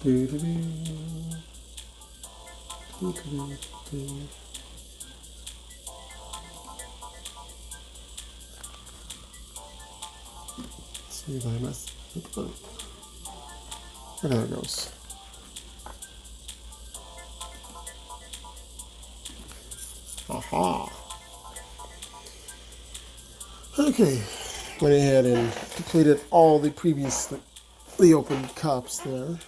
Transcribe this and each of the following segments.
Do, do, do. Do, do, do. Let's see if I messed it up. There it goes. Aha. Okay. Went ahead and completed all the previously opened cups there.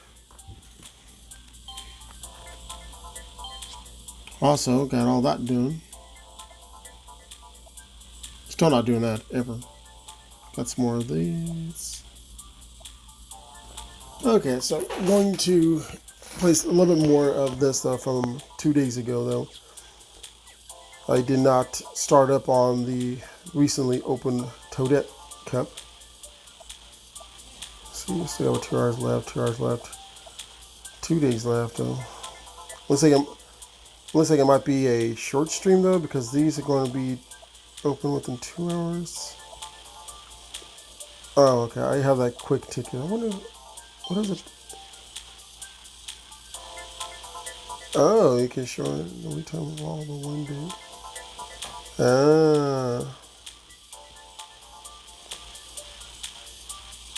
Also, got all that done. Still not doing that ever. Got some more of these. Okay, so I'm going to place a little bit more of this from 2 days ago, though. I did not start up on the recently opened Toadette cup. See, still have 2 hours left. 2 hours left. 2 days left, though. Looks like it might be a short stream though, because these are going to be open within 2 hours. Oh, okay. I have that quick ticket. I wonder what is it. Oh, you can show it the lead time of all the 1 day.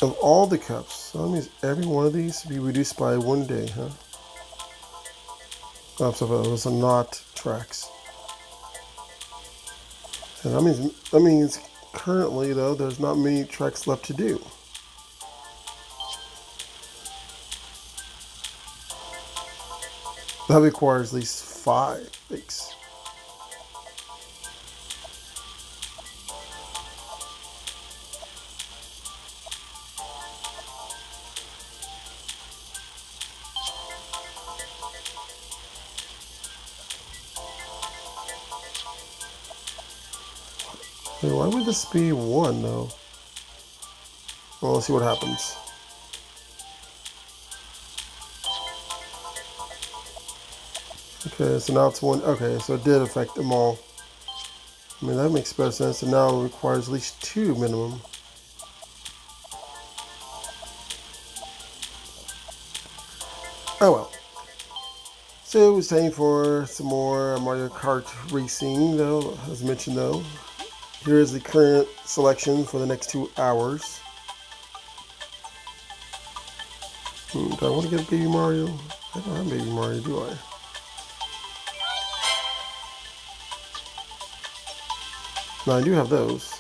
Of all the cups, so that means every one of these to be reduced by 1 day, huh? Oh, so those are not tracks. And that means currently though there's not many tracks left to do. That requires at least 5 weeks. Hey, why would this be 1 though? Well, let's see what happens. Okay, so now it's 1. Okay, so it did affect them all. I mean, that makes better sense. And now it requires at least 2 minimum. Oh well. So it was time for some more Mario Kart racing, though, as mentioned, though. Here is the current selection for the next 2 hours. Do I want to get a Baby Mario? I don't have Baby Mario, do I? No, I do have those.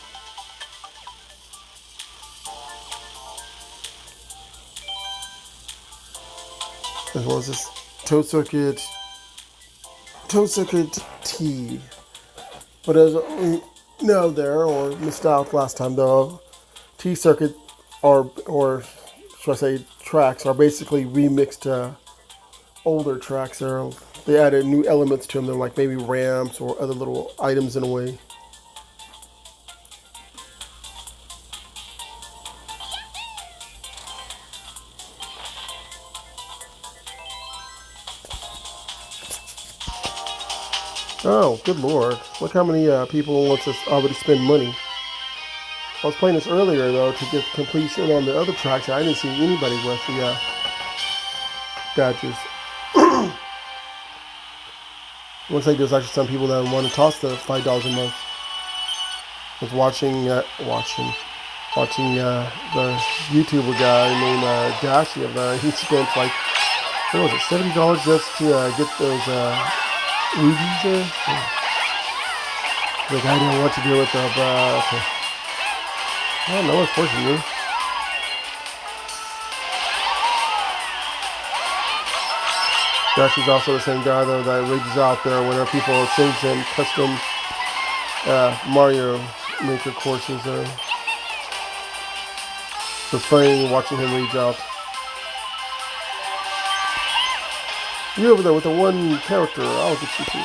As well as this Toad Circuit T. But as we know there, or missed out last time though, T Circuit or should I say tracks are basically remixed older tracks. They added new elements to them, they're like maybe ramps or other little items in a way. Oh, good lord. Look how many people want to already spend money. I was playing this earlier, though, to get completion on the other tracks. I didn't see anybody with the badges. Looks like there's actually some people that want to toss the $5 a month. I was watching the YouTuber guy named Dashi of he spent like, what was it, $70 just to get those rubies there? The guy didn't know what to do with them, but okay. I don't know, unfortunately. Dashi's also the same guy though that rages out there whenever people send him custom Mario Maker courses. It's funny watching him rage out. You over there with the one character, I'll get you too.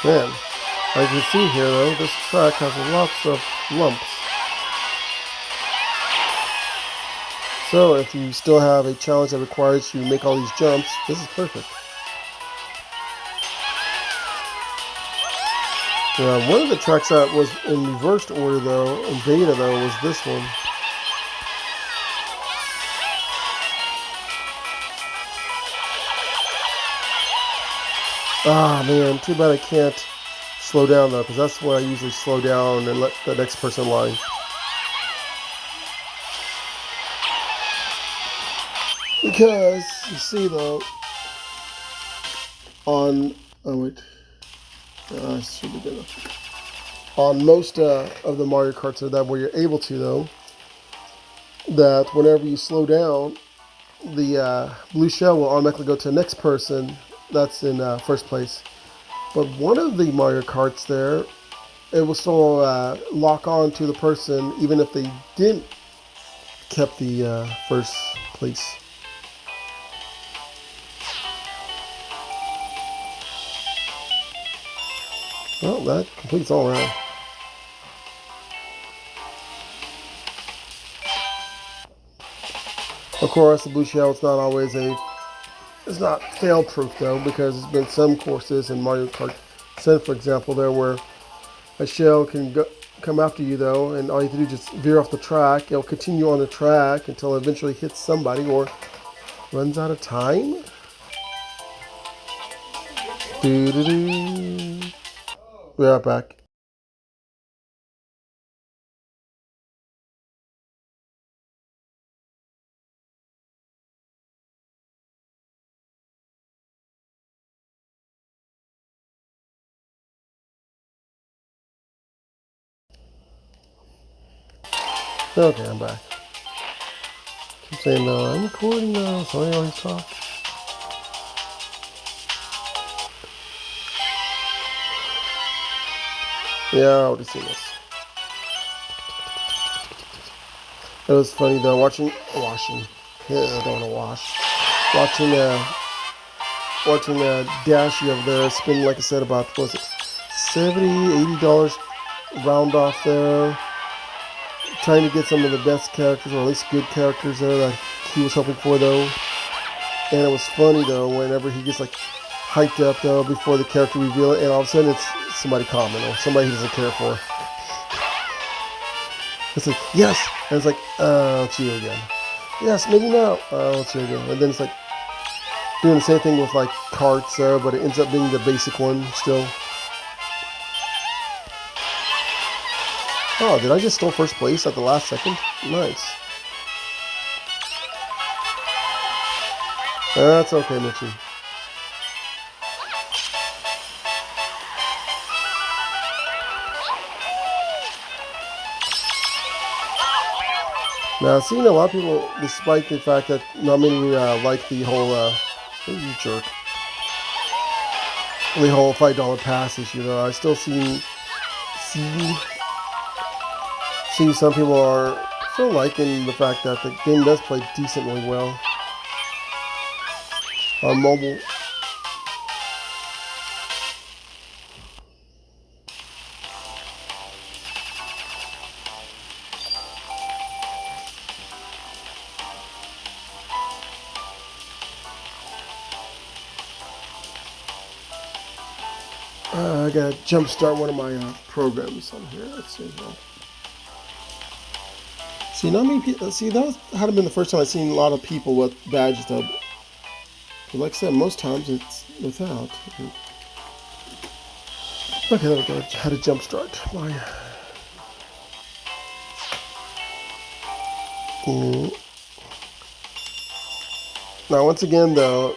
Man, as you can see here though, this track has lots of lumps. So if you still have a challenge that requires you to make all these jumps, this is perfect. Yeah, one of the tracks that was in reversed order though, in beta though, was this one. Ah man, too bad I can't slow down though, because that's when I usually slow down and let the next person line. Because you see though, on oh wait, should be good. On most of the Mario Karts are that where you're able to though, that whenever you slow down, the blue shell will automatically go to the next person that's in first place. But one of the Mario Karts there, it will still lock on to the person even if they didn't kept the first place. Well, that completes all around. Of course, the blue shell is not always it's not fail-proof though, because there's been some courses in Mario Kart 7, for example, there where a shell can come after you though, and all you have to do is just veer off the track. It'll continue on the track until it eventually hits somebody or runs out of time. Doo-doo-doo. We are back. Okay, I'm back. Keep saying no, I'm recording now, so I always talk. Yeah, I already seen this. It was funny though, washing. Yeah, I don't want to wash. Watching Dashi over there spend, like I said, about, what was it, $70, $80 round off there, trying to get some of the best characters, or at least good characters there that he was hoping for though. And it was funny though, whenever he gets like hyped up though before the character reveal, and all of a sudden it's somebody common or somebody he doesn't care for. It's like, yes, and it's like, it's you again. Yes, maybe not. It's you again. And then it's like doing the same thing with like carts there, but it ends up being the basic one still. Oh, did I just steal first place at the last second? Nice. That's okay, Mitchie. Now, I've seen a lot of people, despite the fact that not many like the whole, you jerk, the whole $5 pass issue, though, I still see some people are still liking the fact that the game does play decently well on mobile. I gotta jumpstart one of my programs on here. Let's see. See, not many people. See, that hadn't been the first time I've seen a lot of people with badges though. But like I said, most times it's without. Okay, there we go. How to jumpstart my. Now, once again, though,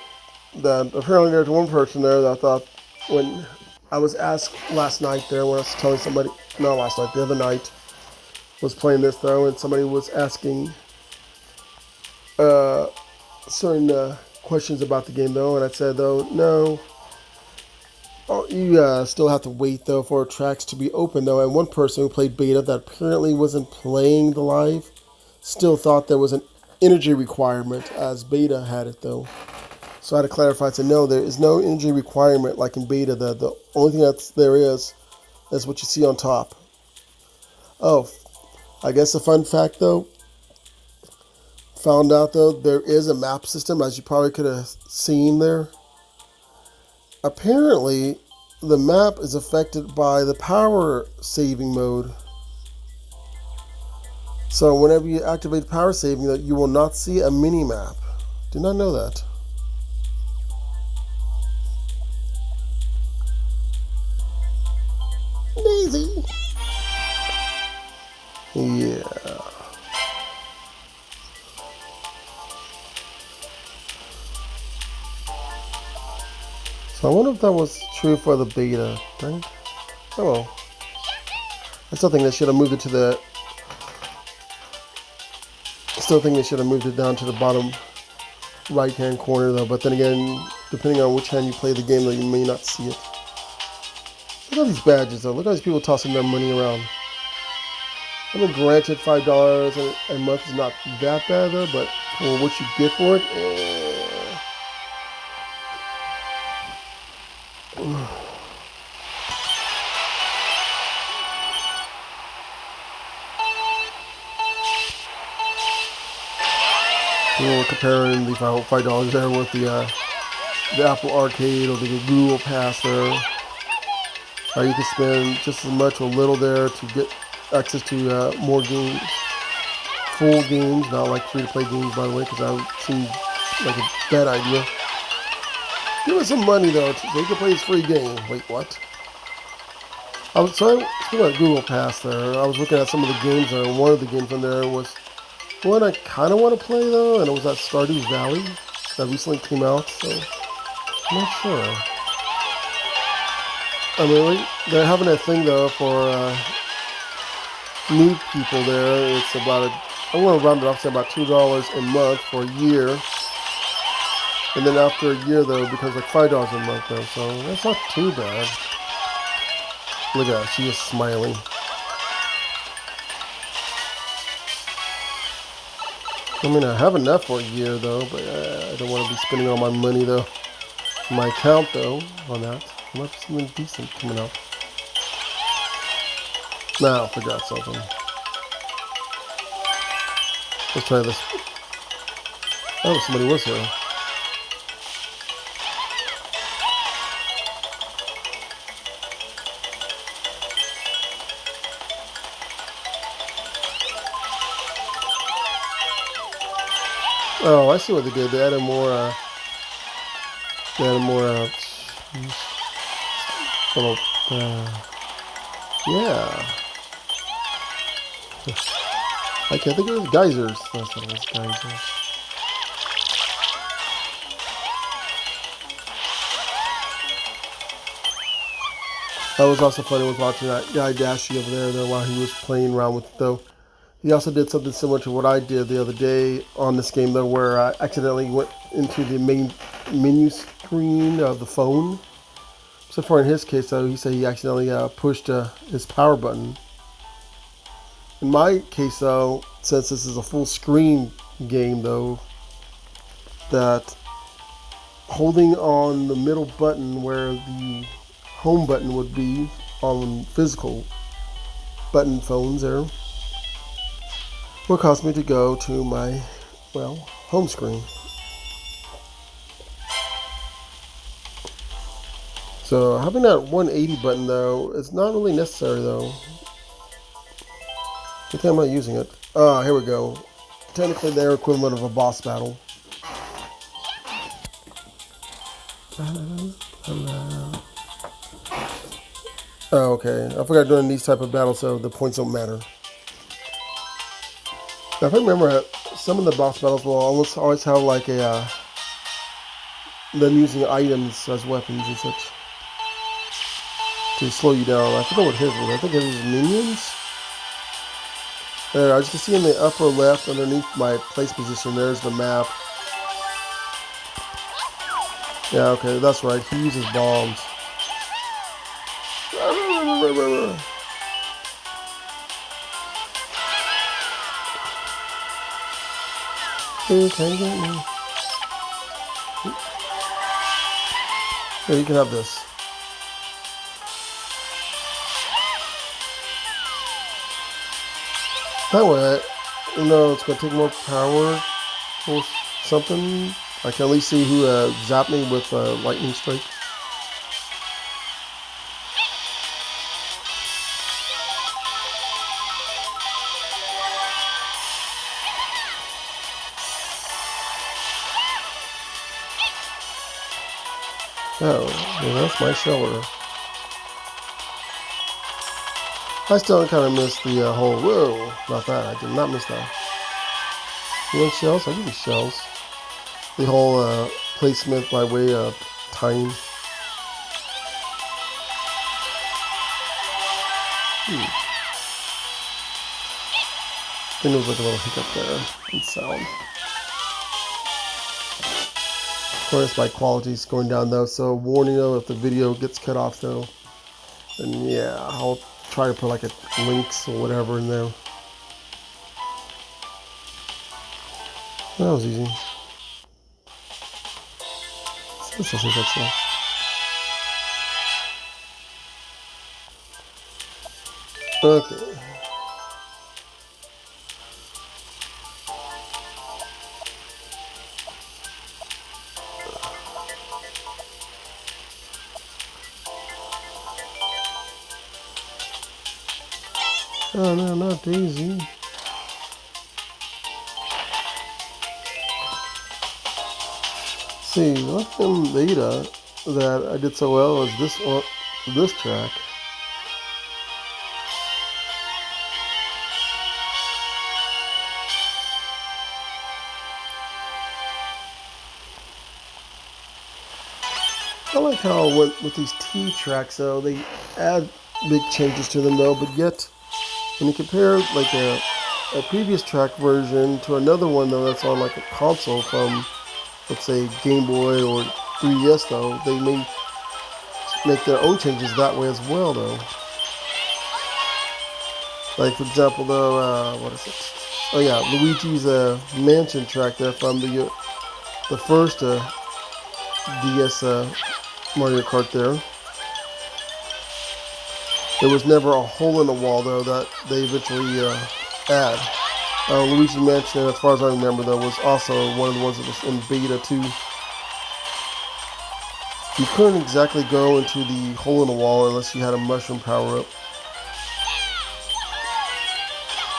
that apparently there's one person there that I thought when I was asked last night there when I was telling somebody, not last night, the other night, was playing this though, and somebody was asking certain questions about the game though, and I said though, no, you still have to wait though for tracks to be open though. And one person who played beta that apparently wasn't playing the live still thought there was an energy requirement as beta had it though. So I had to clarify. I said no, there is no energy requirement like in beta. The only thing that's there is what you see on top. Oh, I guess a fun fact though, found out though, there is a map system, as you probably could have seen there. Apparently, the map is affected by the power saving mode. So whenever you activate power saving, you will not see a mini map. Did not know that. Daisy. Yeah. So I wonder if that was true for the beta. Right? Oh well. I still think they should have moved it to the. Still think they should have moved it down to the bottom right-hand corner though. But then again, depending on which hand you play the game, though, you may not see it. Look at all these badges though. Look at all these people tossing their money around. I mean, granted, $5 a month is not that bad though, but for what you get for it, we're comparing the $5 there with the Apple Arcade or the Google Pass there. You can spend just as much or little there to get access to more games, full games, not like free-to-play games, by the way, because that would seem like a bad idea. Give us some money though, so you can play this free game. Wait, what? Speaking of Google Pass there, I was looking at some of the games there, and one of the games on there was one I kind of want to play though, and it was that Stardew Valley that recently came out, so I'm not sure. I mean, they're having a thing though for new people there. It's about I'm going to round it off to about $2 a month for a year. And then after a year though, it becomes like $5 a month though, so that's not too bad. Look at her, she is smiling. I mean, I have enough for a year though, but I don't want to be spending all my money though. My account though, on that. I might be something decent coming up. Now, I forgot something. Let's try this. Oh, somebody was here. Oh, I see what they did. They added more, little, yeah. I can't think of it. Geysers. That's what it was, geysers. That was also funny with watching that guy Dashi over there while he was playing around with it, though. He also did something similar to what I did the other day on this game, though, where I accidentally went into the main menu screen of the phone. So far in his case, though, he said he accidentally pushed his power button. In my case, though, since this is a full screen game, though, that holding on the middle button where the home button would be on physical button phones there will cause me to go to my, well, home screen. So having that 180 button though is not really necessary though. I think I'm not using it. Ah, here we go. Technically they're equivalent of a boss battle. Oh, okay. I forgot doing these type of battles so the points don't matter. Now, if I remember, some of the boss battles will always have like a them using items as weapons and such to slow you down. I forget what his was. I think it was minions. There, as you can see in the upper left underneath my place position, there's the map. Yeah, okay, that's right. He uses bombs. Hey, can you get me? Here, you can have this. That way, it's going to take more power or something. I can at least see who zapped me with lightning strike. Oh, yeah, that's my shoulder. I still kind of miss the whole, whoa, not that. I did not miss that. You want shells? I'll give you shells. The whole placement by way of time. I think there was like a little hiccup there in sound. Of course, my quality's going down though, so warning though, if the video gets cut off though, then yeah, I'll try to put like a links or whatever in there. That was easy. Let's see that stuff. Okay. Oh no, not Daisy. See, one thing Beta that I did so well was this track. I like how with these T tracks though, they add big changes to them though, but yet when you compare like a previous track version to another one though that's on like a console from, let's say, Game Boy or 3DS though, they may make their own changes that way as well though. Like for example though, what is it? Oh yeah, Luigi's Mansion track there from the first DS Mario Kart there. There was never a hole in the wall though that they eventually add. Luigi Mansion, as far as I remember, though, was also one of the ones that was in beta too. You couldn't exactly go into the hole in the wall unless you had a mushroom power up.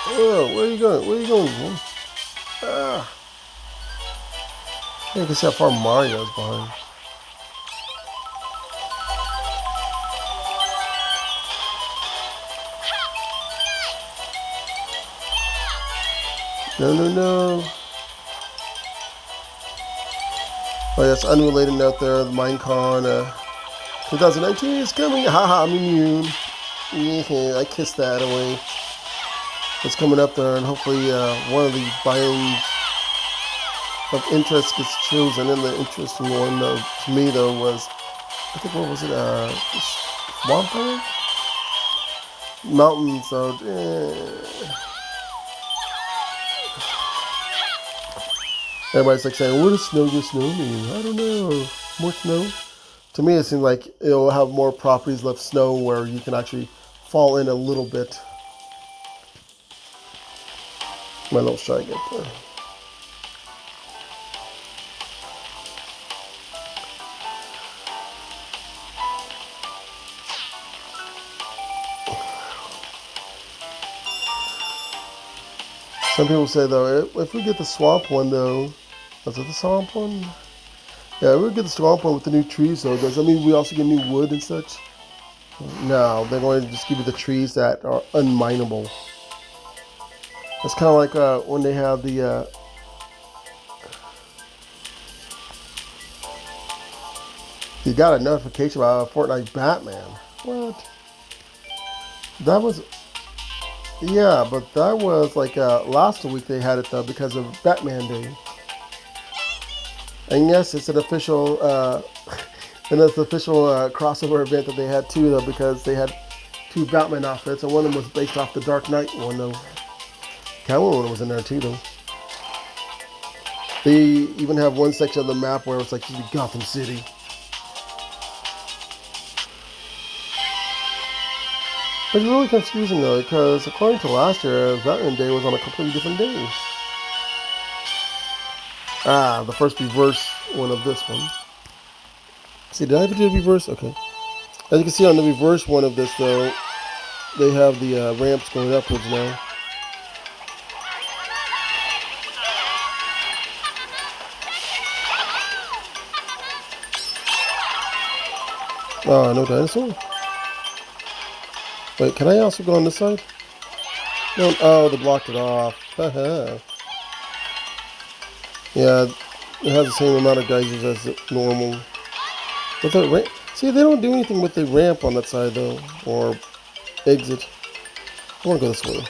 Oh, where are you going? Where are you going, man? Ah. Yeah, you can see how far Mario's behind. No, no, no. Oh, yes, unrelated note there. The Minecon 2019 is coming. Haha, I'm immune. I kissed that away. It's coming up there, and hopefully one of the biomes of interest gets chosen. And the interesting one, though, to me, though, was, I think, what was it? Swamp Mountains. So, everybody's like saying, what does snow just snow mean? I don't know. More snow? To me, it seems like it'll have more properties of snow where you can actually fall in a little bit. My little Shy get there. Some people say, though, if we get the swamp one, though, was it the swamp one? Yeah, we get the swamp one with the new trees, though. Does that mean we also get new wood and such? No, they're going to just give you the trees that are unmineable. It's kind of like when they have the you got a notification about Fortnite Batman. What? That was, yeah, but that was like last week they had it though because of Batman Day. And yes, it's an official, and it's an official crossover event that they had too though because they had two Batman outfits and one of them was based off the Dark Knight one though. Catwoman was in there too though. They even have one section of the map where it's like Gotham City. It's really confusing though, because according to last year, Valentine's Day was on a completely different day. Ah, the first reverse one of this one. See, did I ever do a reverse? Okay. As you can see on the reverse one of this though, they have the ramps going upwards now. Oh, no dinosaur? Wait, can I also go on this side? No, oh, they blocked it off. Haha. Yeah, it has the same amount of geysers as normal. But the see, they don't do anything with the ramp on that side though, or exit. I want to go this way.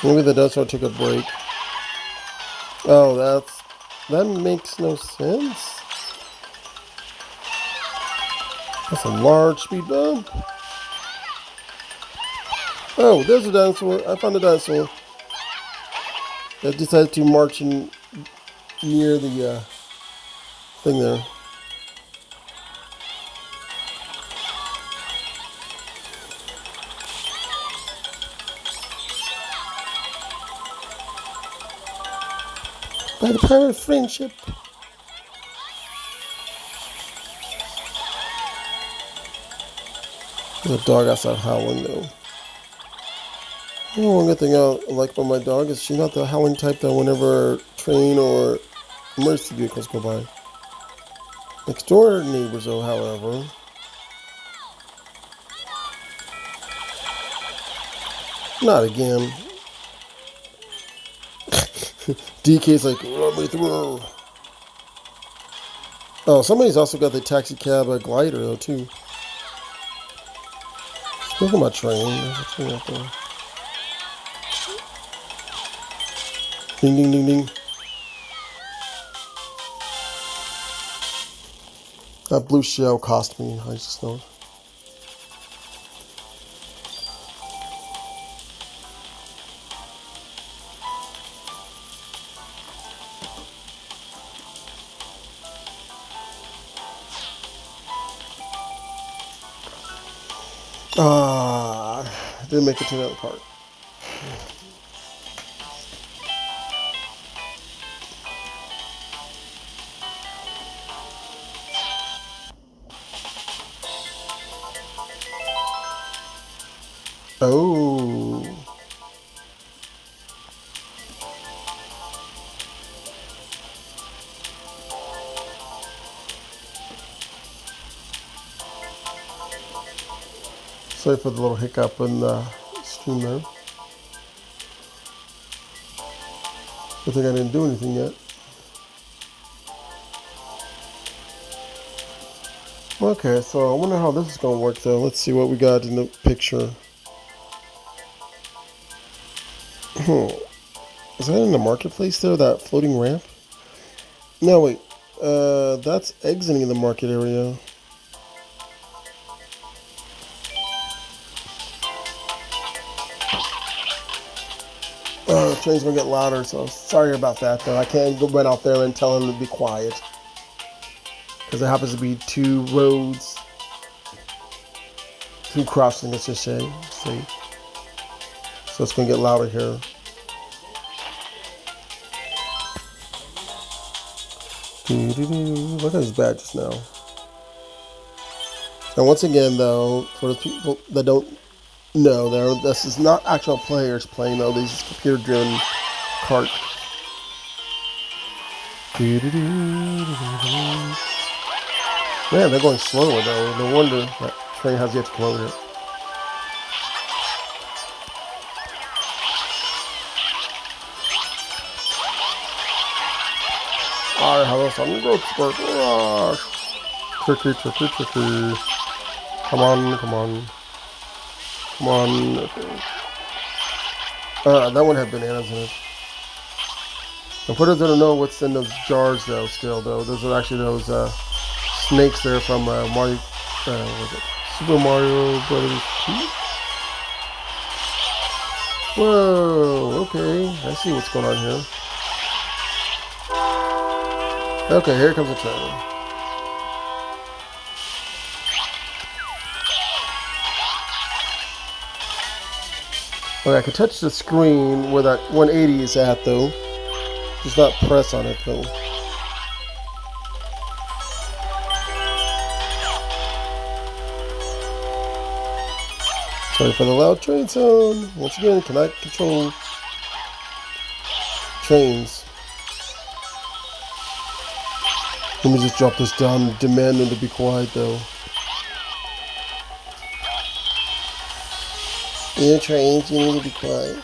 Maybe the dinosaur took a break. Oh, that makes no sense. That's a large speed bump. Oh, there's a dinosaur. I found a dinosaur. That decided to march in near the thing there. By the power of friendship. There's a dog outside howling though. One good thing I like about my dog is she's not the howling type that whenever train or emergency vehicles go by. Next door neighbors though, however. Not again. DK's like, run me through. Oh, somebody's also got the taxi cab glider though too. Speaking about train, there's a train out there. Ding ding ding ding. That blue shell cost me, I just know. Didn't make it to that part. Oh. Sorry for the little hiccup in the stream there. I think I didn't do anything yet. Okay, so I wonder how this is going to work though. Let's see what we got in the picture. Is that in the marketplace there, that floating ramp? No, wait. That's exiting the market area. The train's gonna get louder, so sorry about that though. I can't go right out there and tell him to be quiet. Because there happens to be two roads. Two crossings, let's just say. See? So it's gonna get louder here. Look at his badges now. And once again though, for the people that don't know, this is not actual players playing though, these computer driven kart. Man, they're going slower though. No wonder that train has yet to come over here. I have a fun road spurt. Tricky, tricky, tricky. Come on, come on. Come on. Okay. That one had bananas in it. And for those that don't know what's in those jars though, still though, those are actually those snakes there from Mario, was it Super Mario Brothers 2? Whoa, okay, I see what's going on here. Okay, here comes the train. Okay, I can touch the screen where that 180 is at though. Just not press on it though. Sorry for the loud train sound. Once again, cannot control trains. Let me just drop this down and demand them to be quiet though. Yeah, trains, you need to be quiet.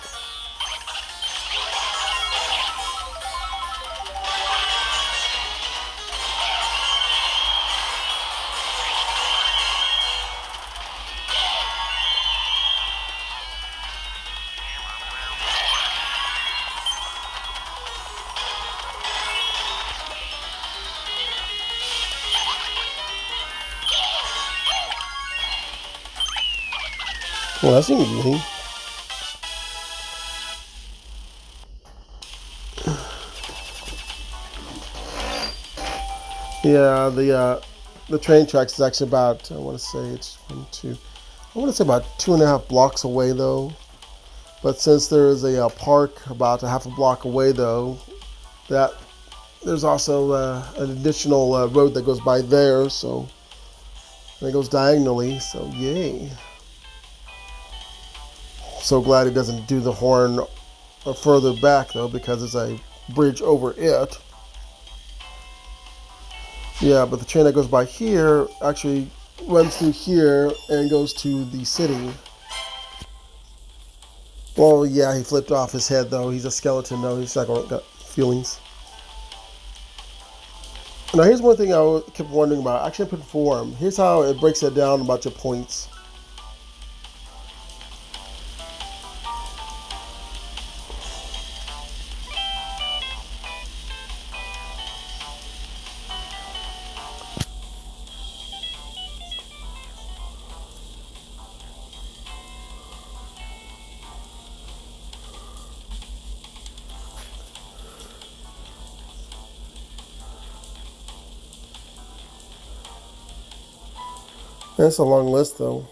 Well, that seems easy. Yeah, the train tracks is actually about, I want to say it's one, two, I want to say about 2.5 blocks away though. But since there is a park about a half a block away though, that there's also an additional road that goes by there, so and it goes diagonally. So yay! So glad it doesn't do the horn further back though, because it's a bridge over it. Yeah, but the train that goes by here actually runs through here and goes to the city. Well, yeah, he flipped off his head though. He's a skeleton though. He's not got feelings. Now here's one thing I kept wondering about. Actually, I put form. Here's how it breaks it down about your points. That's a long list though.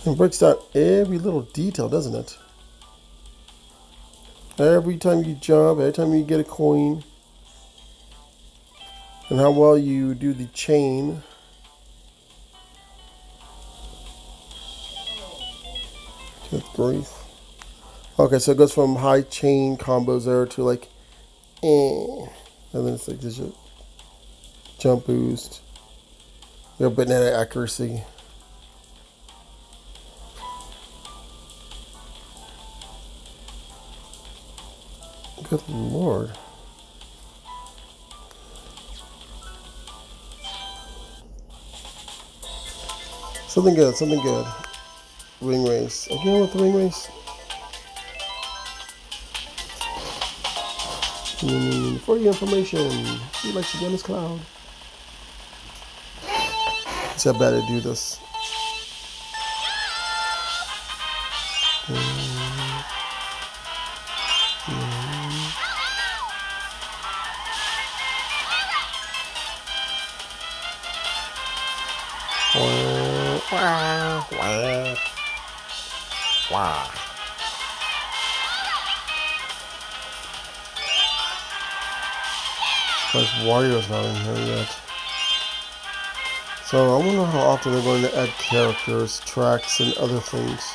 It breaks down every little detail, doesn't it? Every time you jump, every time you get a coin, and how well you do the chain. Good grief. Okay, so it goes from high chain combos there to like, and then it's like this jump boost, your banana accuracy. Good lord. Something good, something good. Ring race. Again with the ring race. For your information, he likes to be on his cloud. See how bad I do this. Wow. Because Wario's not in here yet. So I wonder how often they're going to add characters, tracks, and other things.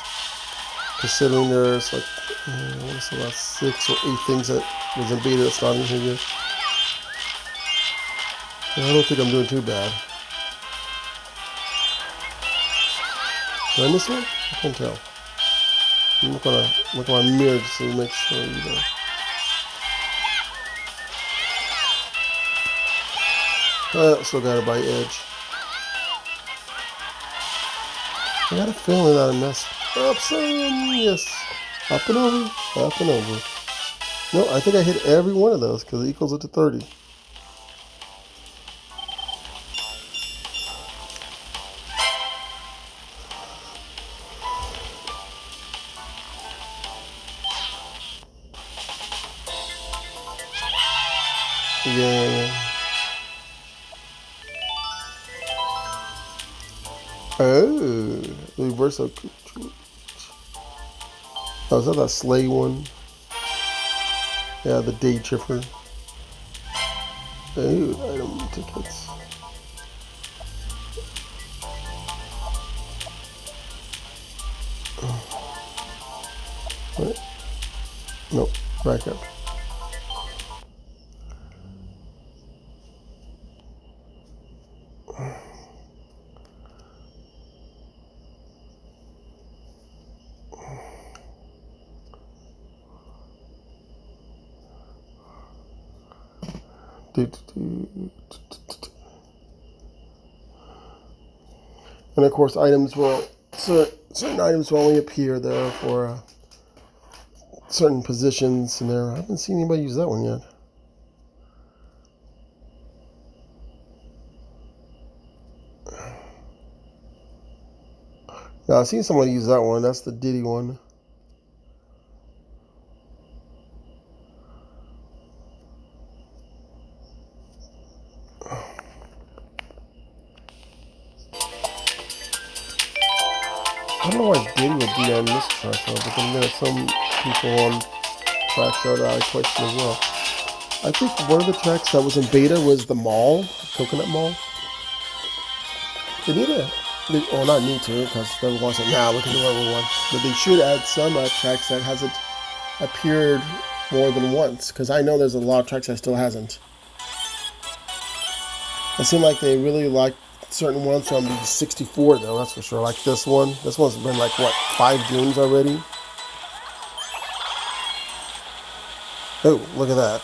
Considering there's like, I want to say about 6 or 8 things that was in beta that's not in here yet. And I don't think I'm doing too bad. Did I miss one? I can't tell. I'm gonna look at my mirror just to make sure, you know. Still got it by edge. I got a feeling that I messed up some. Yes. Up and over. Up and over. No, I think I hit every one of those because it equals it to 30. Yeah. Oh, reverse of. Oh, is that that sleigh one? Yeah, the day tripper. Oh, item tickets. Wait. Nope. Back up. And of course, certain items will only appear there for certain positions in there. I haven't seen anybody use that one yet. Now, I've seen somebody use that one. That's the Diddy one. I don't know why Diddy would do that in this track, though, but then there's some people on tracks that I question as well. I think one of the tracks that was in beta was the mall, Coconut Mall. They need to, well, not need to, because they wants it now. We can do whatever we want. But they should add some tracks that hasn't appeared more than once, because I know there's a lot of tracks that still hasn't. It seemed like they really like certain ones from the 64, though, that's for sure. Like this one. This one's been like, what, 5 games already? Oh, look at that.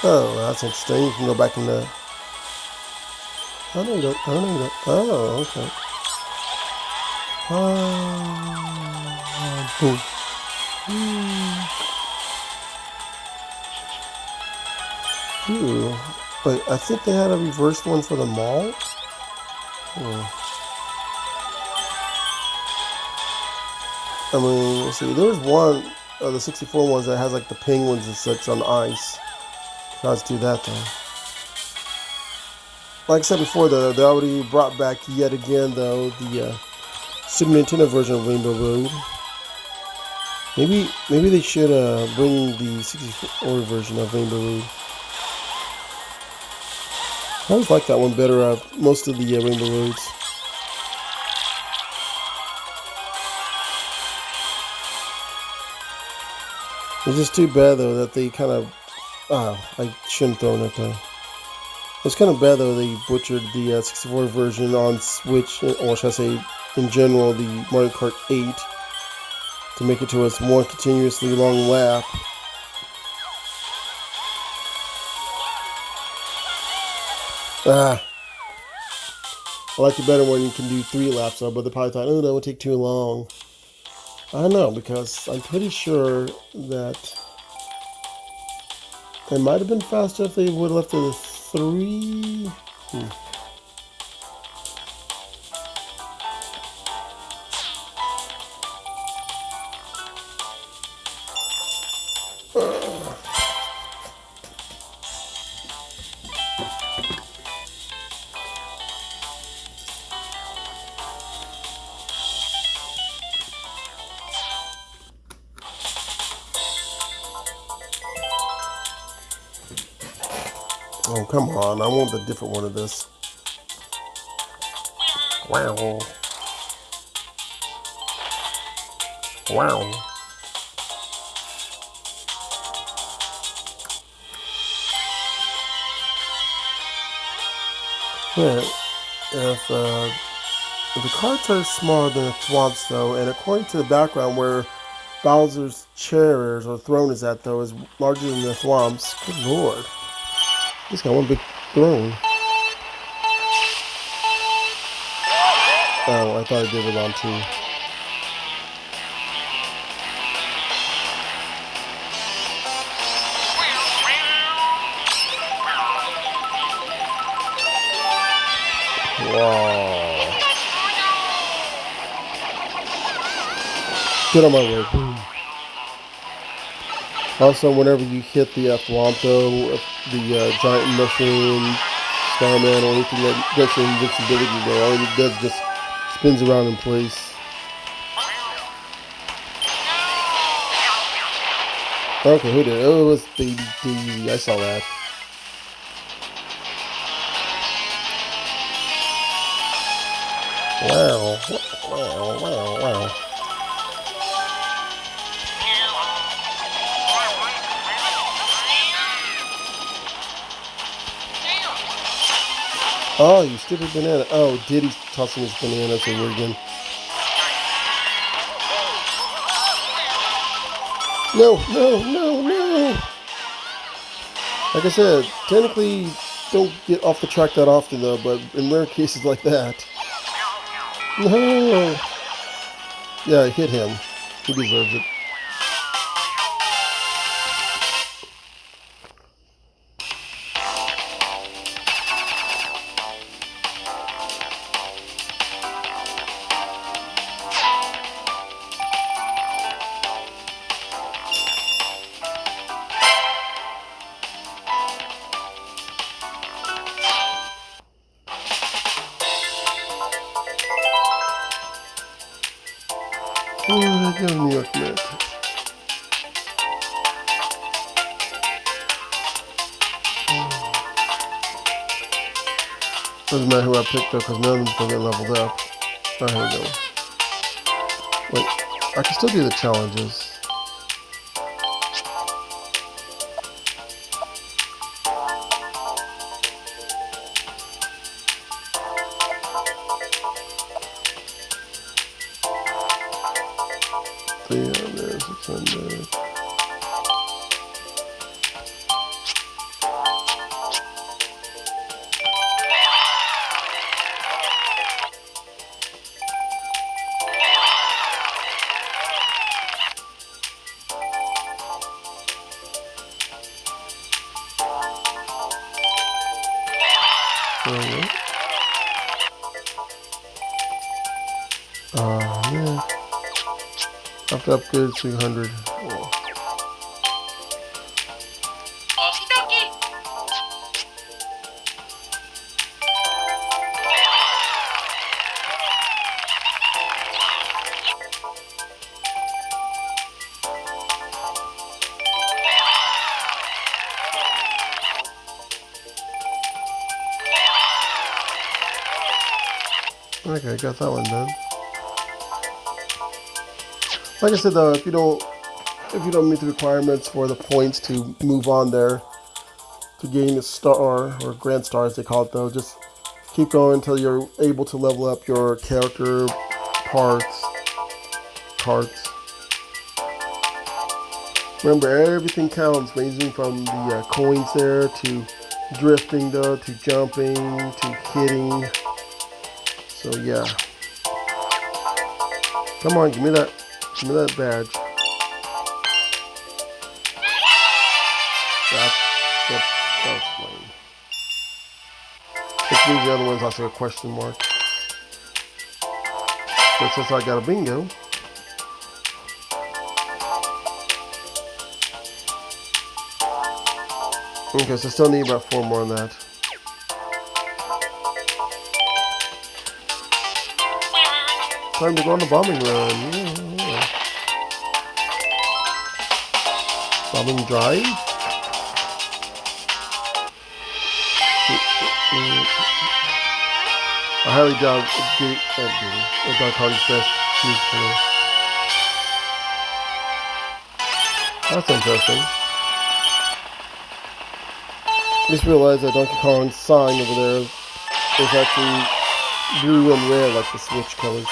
Oh, that's interesting. You can go back in the... I know you don't. I know you don't. Oh, okay. Boom. Ooh. But I think they had a reverse one for the mall. I mean, let's see. There's one of the 64 ones that has like the penguins and such on ice. Let's do that though. Like I said before, though, they already brought back yet again, though, the Super Nintendo version of Rainbow Road. Maybe they should bring the 64 version of Rainbow Road. I always like that one better of most of the Rainbow Roads. It's just too bad, though, that they kind of... I shouldn't throw it though. It's kind of bad, though, they butchered the 64 version on Switch, or should I say, in general, the Mario Kart 8, to make it to a more continuously long lap. I like it better when you can do 3 laps, though, but they probably thought, oh, that would take too long. I don't know, because I'm pretty sure that it might have been faster if they would have left it at 3. Oh, come on. I want a different one of this. Wow. Wow. Yeah, if the cards are smaller than the thwomps, though, and according to the background where Bowser's chair or throne is at, though, is larger than the thwomps, good lord. He's got one big throne. Oh, I thought I did it on 2. Wow. Get on my way. Boom. Also, whenever you hit the thwomp, though, the giant mushroom, Starman, or anything that gets invincibility, though, all it does just spins around in place. Okay, who did it? Oh, it was Baby Daisy. I saw that. Wow. Wow. Wow. Wow. Oh, you stupid banana. Oh, Diddy's tossing his bananas over again. No, no, no, no. Like I said, technically don't get off the track that often though, but in rare cases like that. No. Yeah, hit him. He deserves it. Oh, give New York a minute. Doesn't matter who I picked though, because none of them's gonna get leveled up. Oh, here we go. Wait, I can still do the challenges. $300, $600. Yeah. I have to upgrade to 100. Oh. Okay, got that one done. Like I said though, if you don't meet the requirements for the points to move on there to gain a star or grand star as they call it though, just keep going until you're able to level up your character parts. Remember, everything counts, ranging from the coins there to drifting though, to jumping, to hitting. So yeah. Come on, give me that badge. That's lame. Which means the other one's also a question mark. But since I got a bingo. Okay, so I still need about 4 more on that. Time to go on the bombing run. Yeah. Bombing drive. I highly doubt Dark Hardy's best music. That's interesting. I just realized that Donkey Kong's sign over there is actually blue and red, like the Switch colors.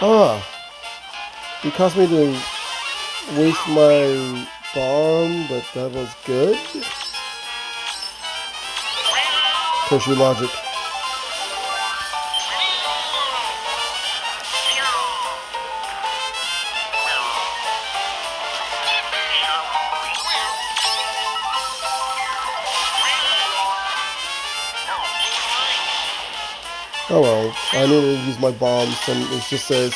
Ah, it caused me to waste my bomb, but that was good. Push your logic. Oh well, I need to use my bombs, and it just says,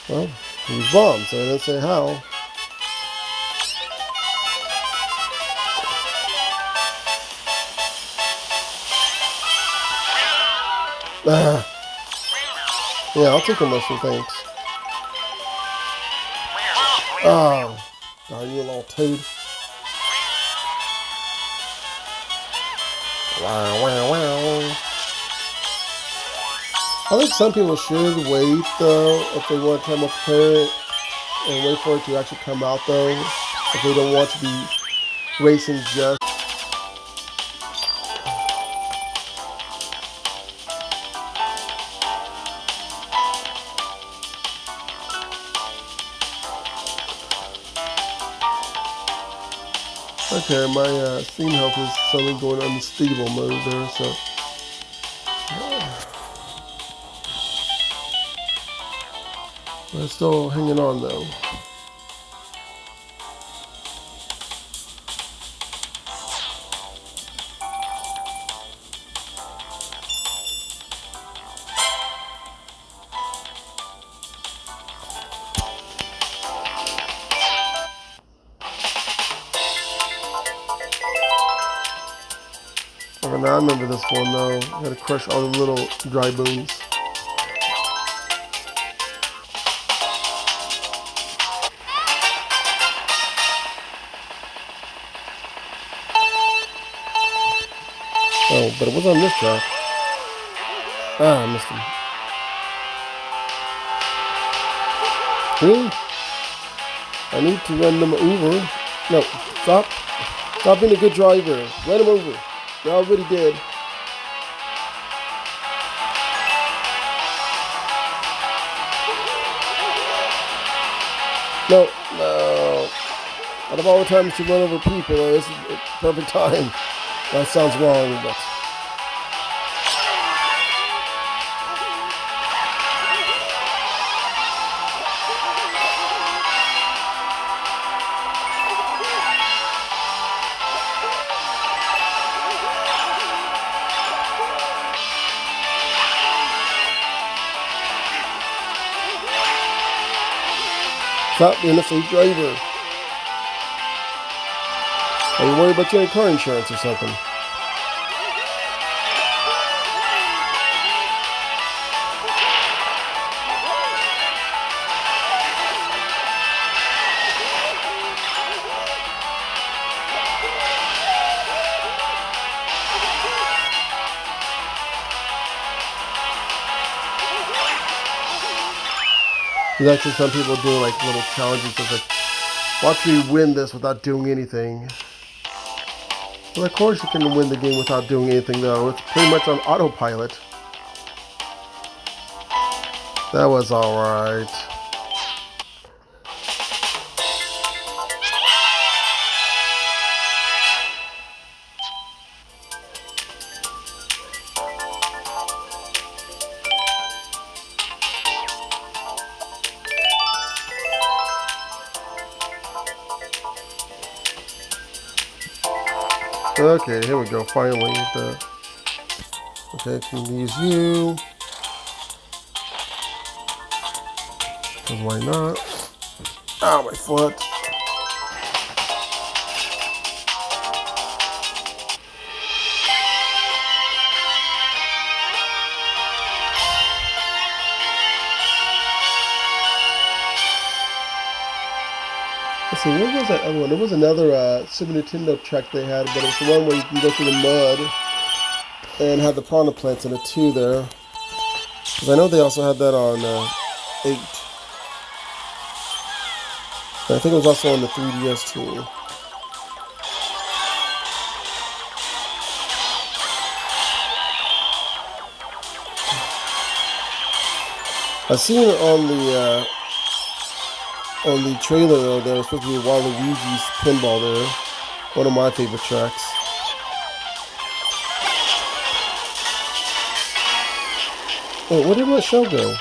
well, use bombs, so it doesn't say how. Yeah, I'll take a mushroom, thanks. Oh, darn you little toad. Wow, wow, wow. I think some people should wait though if they want to multiplayer it and wait for it to actually come out though. If they don't want to be racing just. Okay, my steam health is suddenly going unstable mode there, so. But it's still hanging on though. Okay, now I remember this one though. I gotta crush all the little dry bones. Oh, but it was on this track. Ah, I missed him. Really? I need to run them over. No, stop. Stop being a good driver. Run them over. You already did. No, no. Out of all the times to run over people, this is the perfect time. That sounds wrong, but... Stop being a safe driver. Are you worried about your car insurance or something? There's actually some people doing like little challenges. It's like, watch me win this without doing anything. Well, of course you can win the game without doing anything though. It's pretty much on autopilot. That was alright. Okay, here we go, finally. Okay, can use you. Because why not? Ow, my foot. Let's see, what was that other one? There was another Super Nintendo track they had, but it's the one where you can go through the mud and have the piranha plants in it too there. Because I know they also had that on 8. And I think it was also on the 3DS too. I seen it on the trailer there was supposed to be Waluigi's pinball there. One of my favorite tracks. Wait, where did my shell go?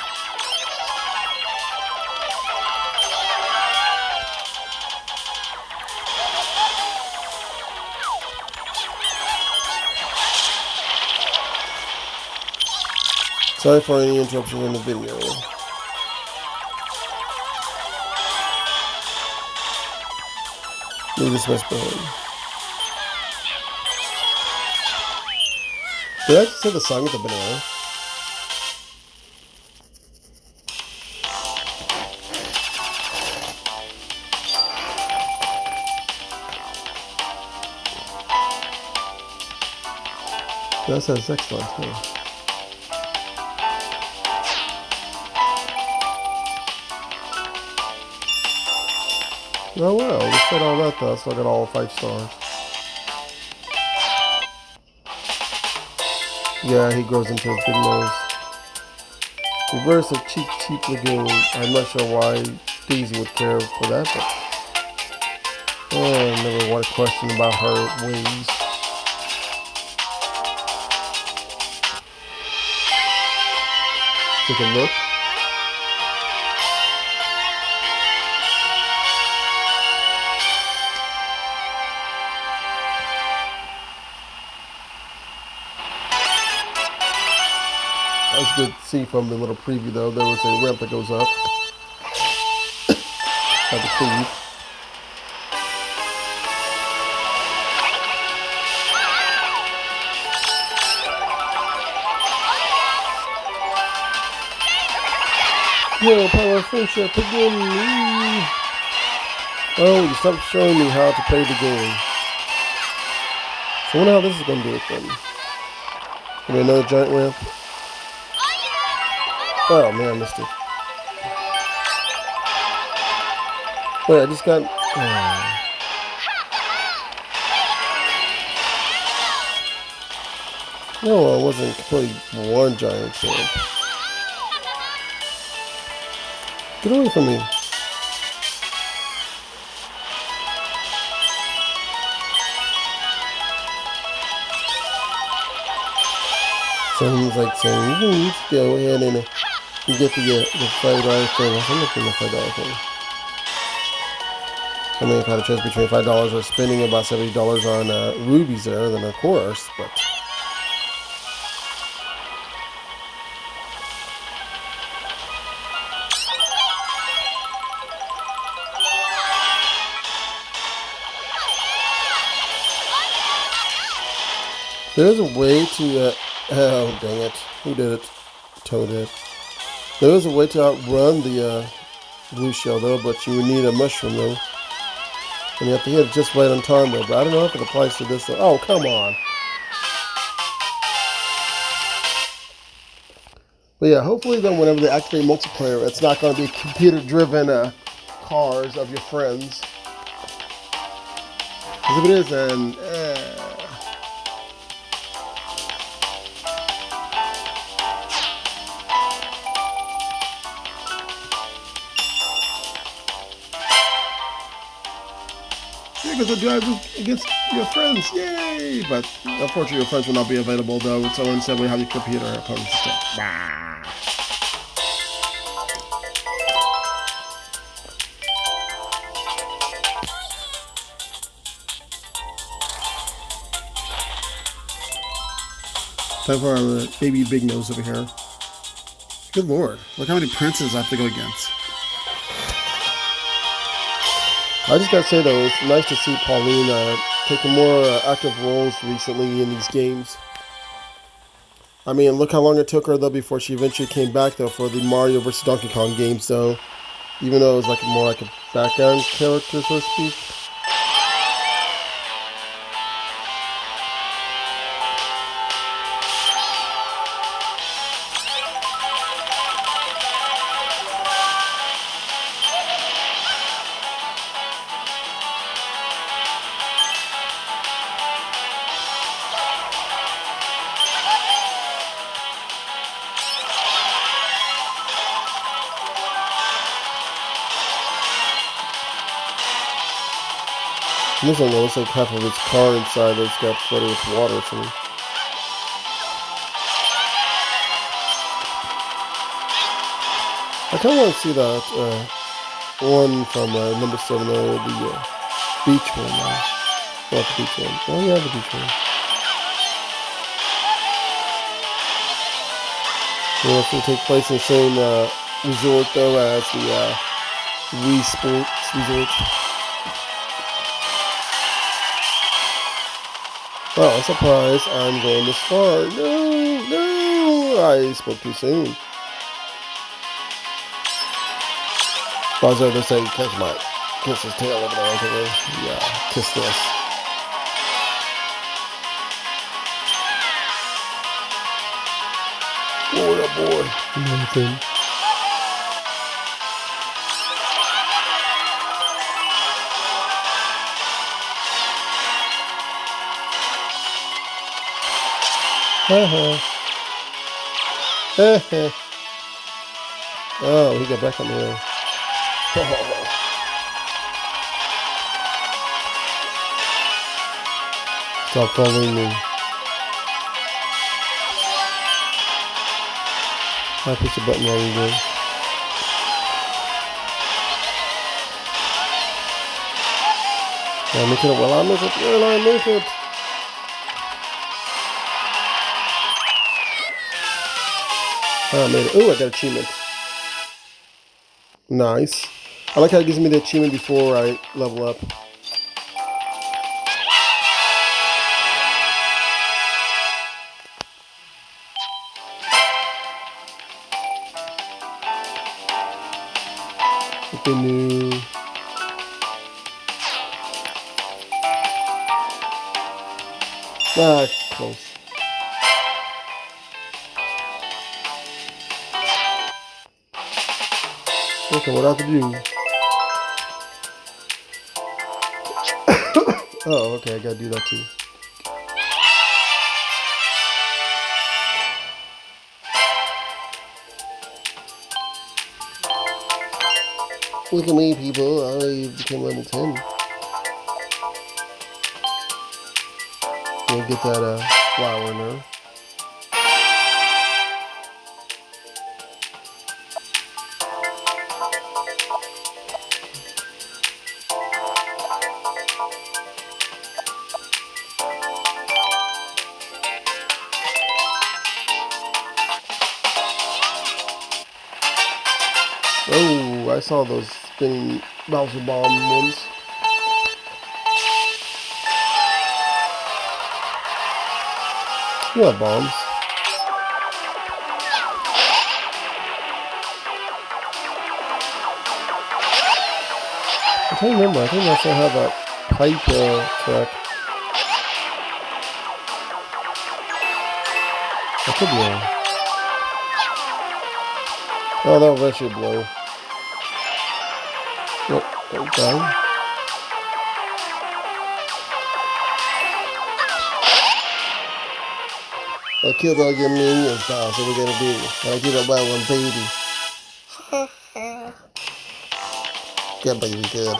Sorry for any interruption in the video. Leave this mess behind. Did I just say the song with the banana? That says excellent. Yeah. Oh well, despite all that though, I still got all 5 stars. Yeah, he grows into his big nose. Reverse of cheap lagoon. I'm not sure why Daisy would care for that, but I never want to question about her ways. Take a look. That was good to see from the little preview though. There was a ramp that goes up by the cave. Yo, power of friendship again. Oh, you stopped showing me how to play the game. So I wonder how this is going to do it then. Maybe another giant ramp. Oh man, I missed it. Wait, I just got... No, I wasn't completely one giant ramp. Get away from me. Sounds like saying, you need to go ahead and get the $5 thing. I'm looking at the $5 thing. I mean, if I had a choice between $5 or spending about $70 on rubies there, then of course, but... There's a way to, oh dang it, who did it? Toad did. There is a way to outrun the blue shell though, but you would need a mushroom though. And you have to hit it just right on time though, but I don't know if it applies to this though. Oh, come on. But yeah, hopefully then whenever they activate multiplayer, it's not going to be computer-driven cars of your friends. Because if it is, then... Because the drive against your friends, yay! But unfortunately, your friends will not be available though, so instead we have your computer opponents instead. Bah. Time for our baby big nose over here. Good lord, look how many princes I have to go against. I just gotta say though, it's nice to see Pauline taking more active roles recently in these games. I mean, look how long it took her though before she eventually came back though for the Mario vs. Donkey Kong games though. Even though it was like more like a background character, so to speak. This one looks like half of its car inside has got flooded with water or something. I kind of want to see that one from number 7, the beach one. Not the beach one. Oh yeah, the beach one. Yeah, it's going to take place in the same resort though as the Wii Sports Resort. Oh, surprise, I'm going this far. No, I spoke too soon. I was over to say, kiss his tail over there. Yeah, kiss this. what up, boy? Nothing. Oh, he got back on the hill. Stop following me. I push the button wrong again. Will I make it? Will I make it? Will I make it? Oh, I made it. Ooh, I got an achievement. Nice. I like how it gives me the achievement before I level up. Something new. Ah, close. Okay, what I have to do? Oh, okay, I gotta do that too. Look at me, people. I became level 10. We'll get that flower now. Oh, I saw those spinning Bowser Bomb ones. You have bombs. I can't remember. I think I still have that pipe track. I could be wrong. Oh, that'll eventually blow. Oh, okay. I killed all your minions, pal. So we're gonna do. I get a wild one, baby. Good, baby, good.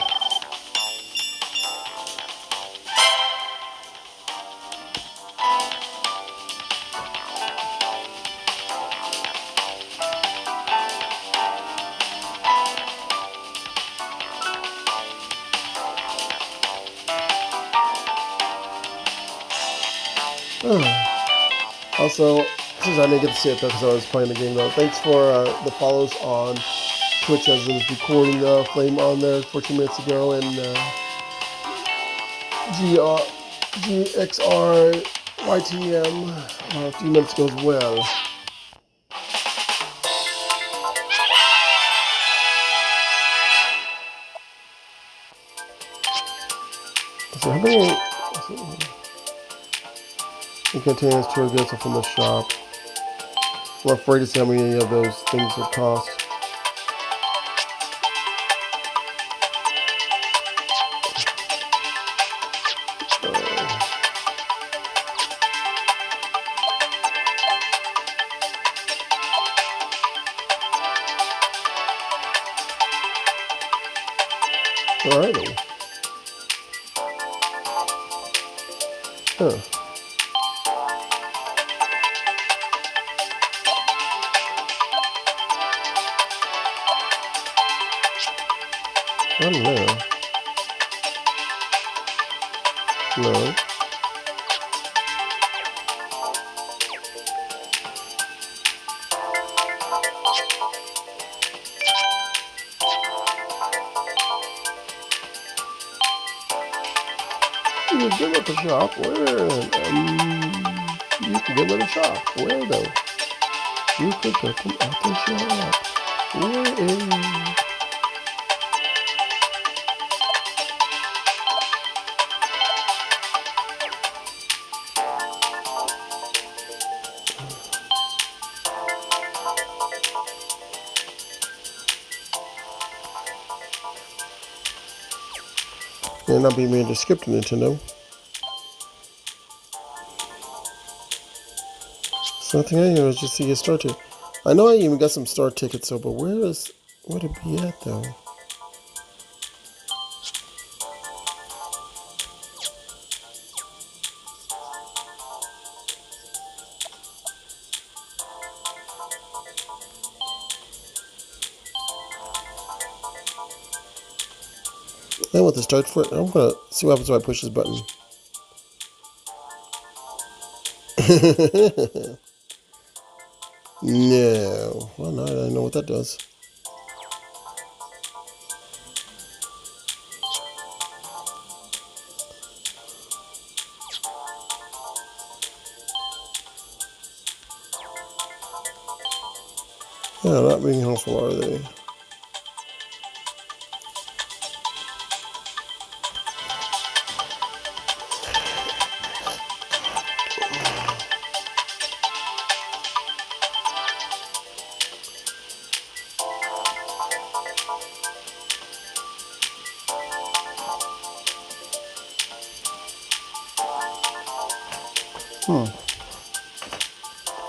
Also, since I didn't get to see it though because I was playing the game though, thanks for the follows on Twitch as I was recording Flame on there 14 minutes ago, and GXR YTM a few minutes ago as well. So how many? It contains 2 goods from the shop. We're afraid to see how many of those things would cost. Alrighty. Huh. I don't know. No. You can get at the shop. Where? You can get at the shop. Where though? You could get them at the shop. Where? Yeah, not being able to skip to Nintendo. So nothing I know is just to get star ticket. I know I even got some star tickets though, but where would it be at though? I want to start for it. I'm gonna see what happens when I push this button. No. Well, now I know what that does. Yeah, not being helpful, are they?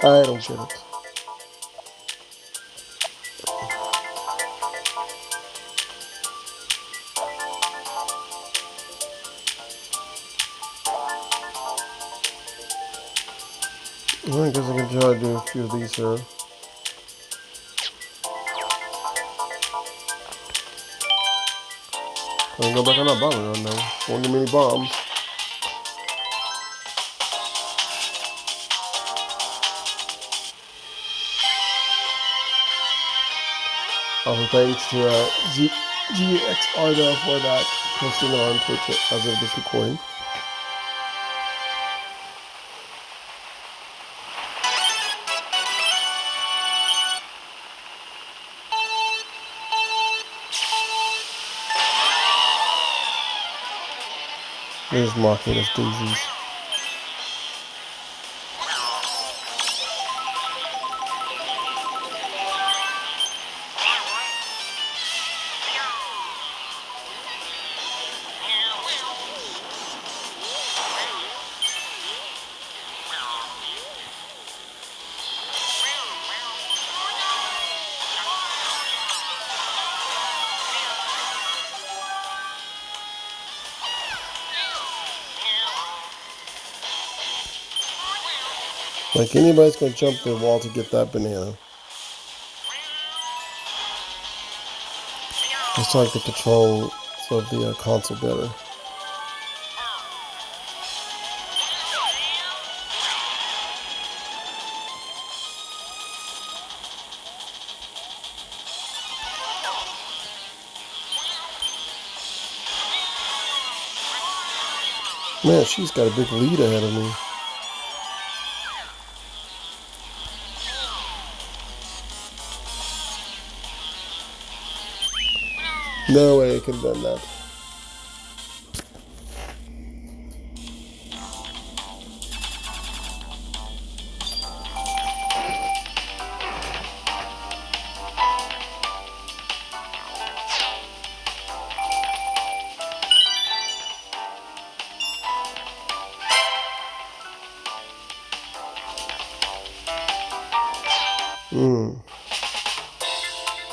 I don't get it. Well, I guess I can try to do a few of these here. I'm gonna go back on that bomb run now. One too many bombs. Also, thanks to GXR though for that posting on Twitch as of this recording. There's mocking us daisies. Like anybody's gonna jump the wall to get that banana. I just like the control of the console better. Man, she's got a big lead ahead of me. No way I could have done that.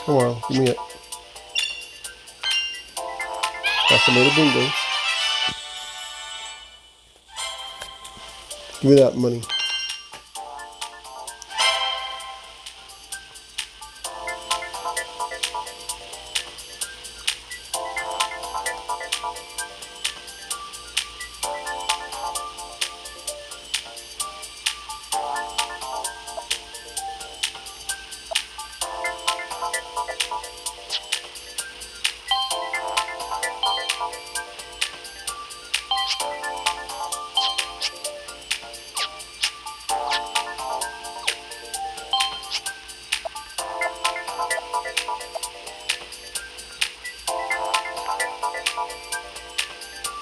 Come on, give me it. That's a little bingo. Give me that money.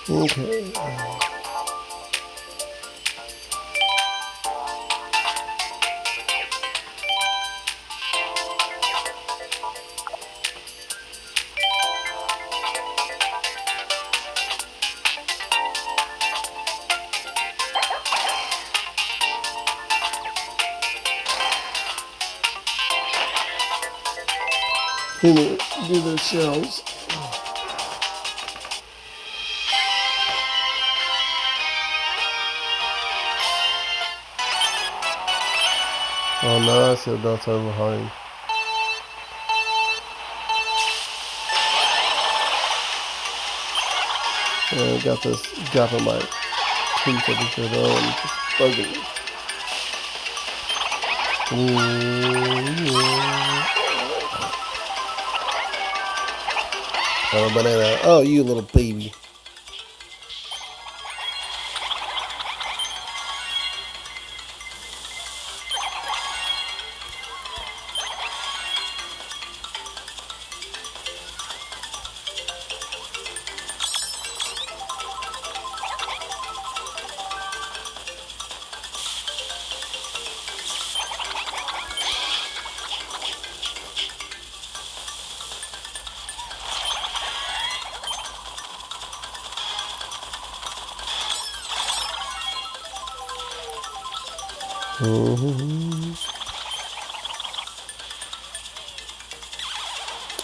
Okay. Clean it, do the shells. Oh no, I see the belts over behind. And I got this gap in my teeth over here though, and it's just bugging me. Oh, banana. Oh, you little baby.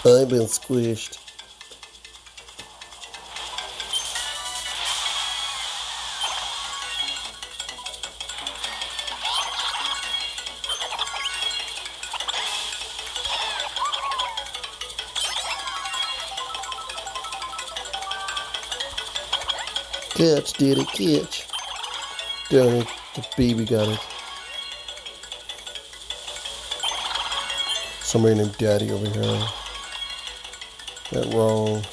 I've been squished. Catch, did it, catch. Damn it, the baby got it. Somebody named Daddy over here. That wrong.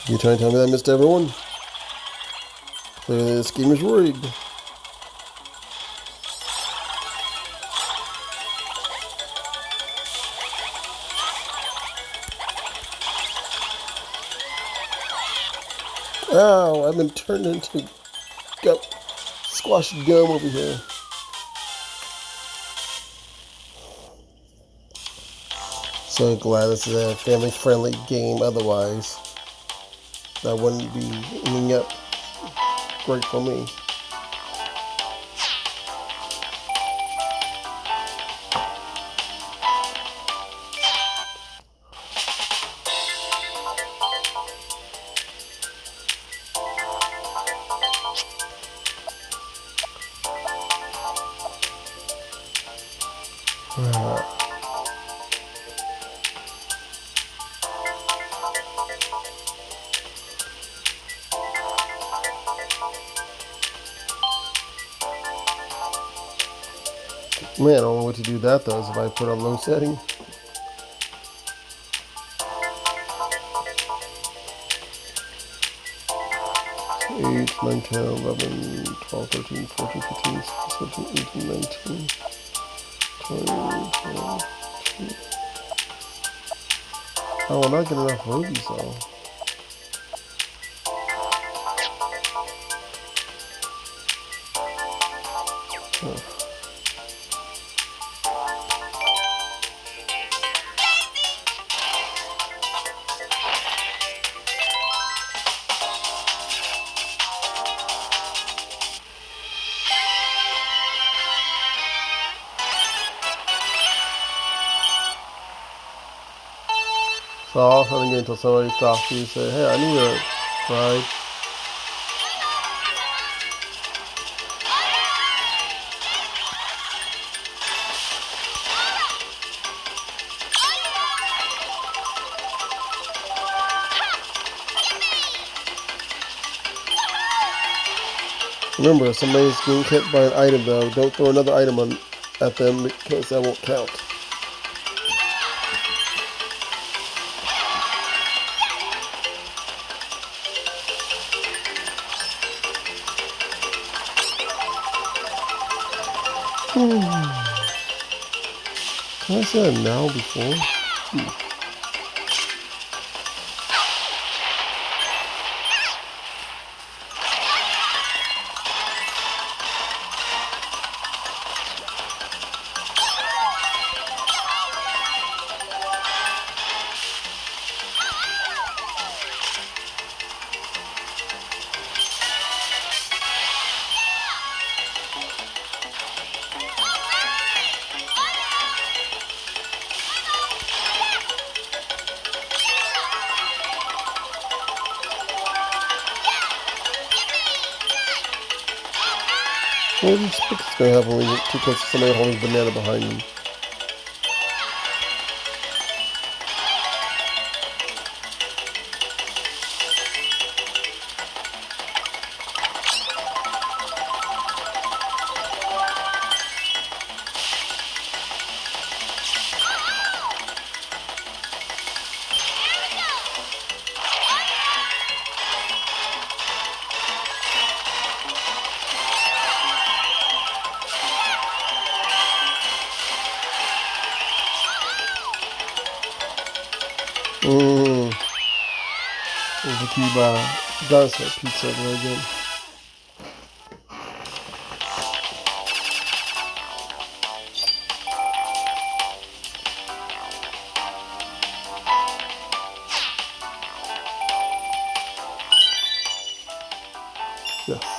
You trying to tell me that I missed everyone? Clearly this game is rigged. Ow, I've been turned into squashed gum over here. So glad this is a family-friendly game, otherwise that wouldn't be ending up great for me. Man, I don't know what to do that though, is if I put a low setting. So 8, 9, 10, 11, 12, 13, 14, 15, 16, 17, 18, 19, 20, 21, 22. Oh, we're not getting enough rubies though. Huh. So I'll try to get until somebody stops you and say, hey, I need a ride. Remember, if somebody's getting hit by an item though, don't throw another item at them because that won't count. Can I say that now before? What do you expect it's gonna happen when you get too close to somebody holding a banana behind you? Mmm. The key dinosaur pizza there again. Yes.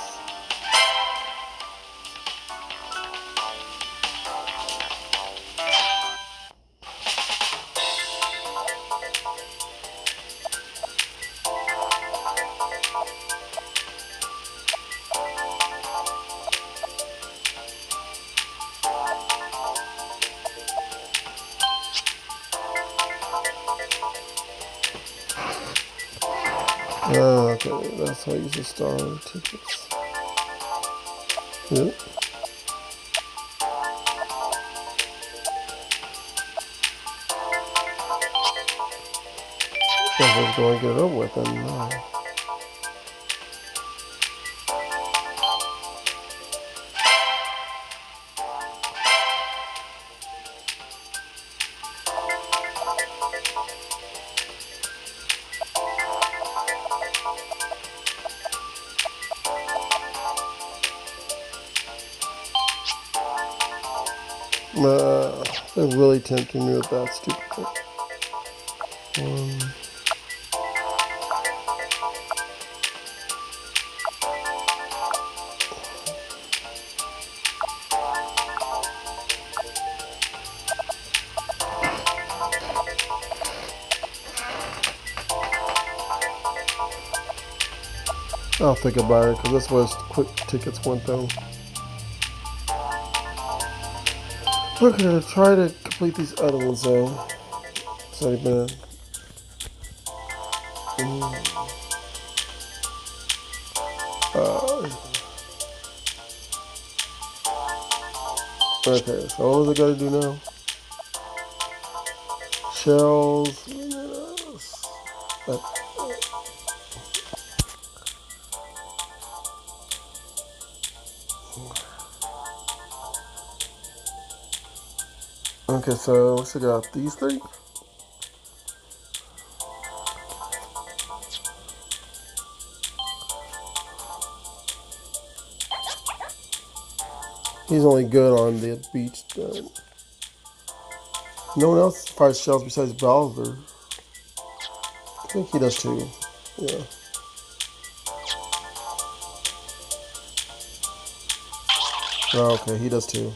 Oh, okay, that's how I use the star tickets. Yep. I was going to get it over with, and they're really tempting me with that stupid thing. I'll think about it because that's where quick tickets went though. Okay, try to complete these other ones though. It's already been. Okay, so what was I gotta do now? Shells. Yes. Okay, so what's it got? These three? He's only good on the beach. No one else fires shells besides Bowser. I think he does too. Yeah. Oh, okay, he does too.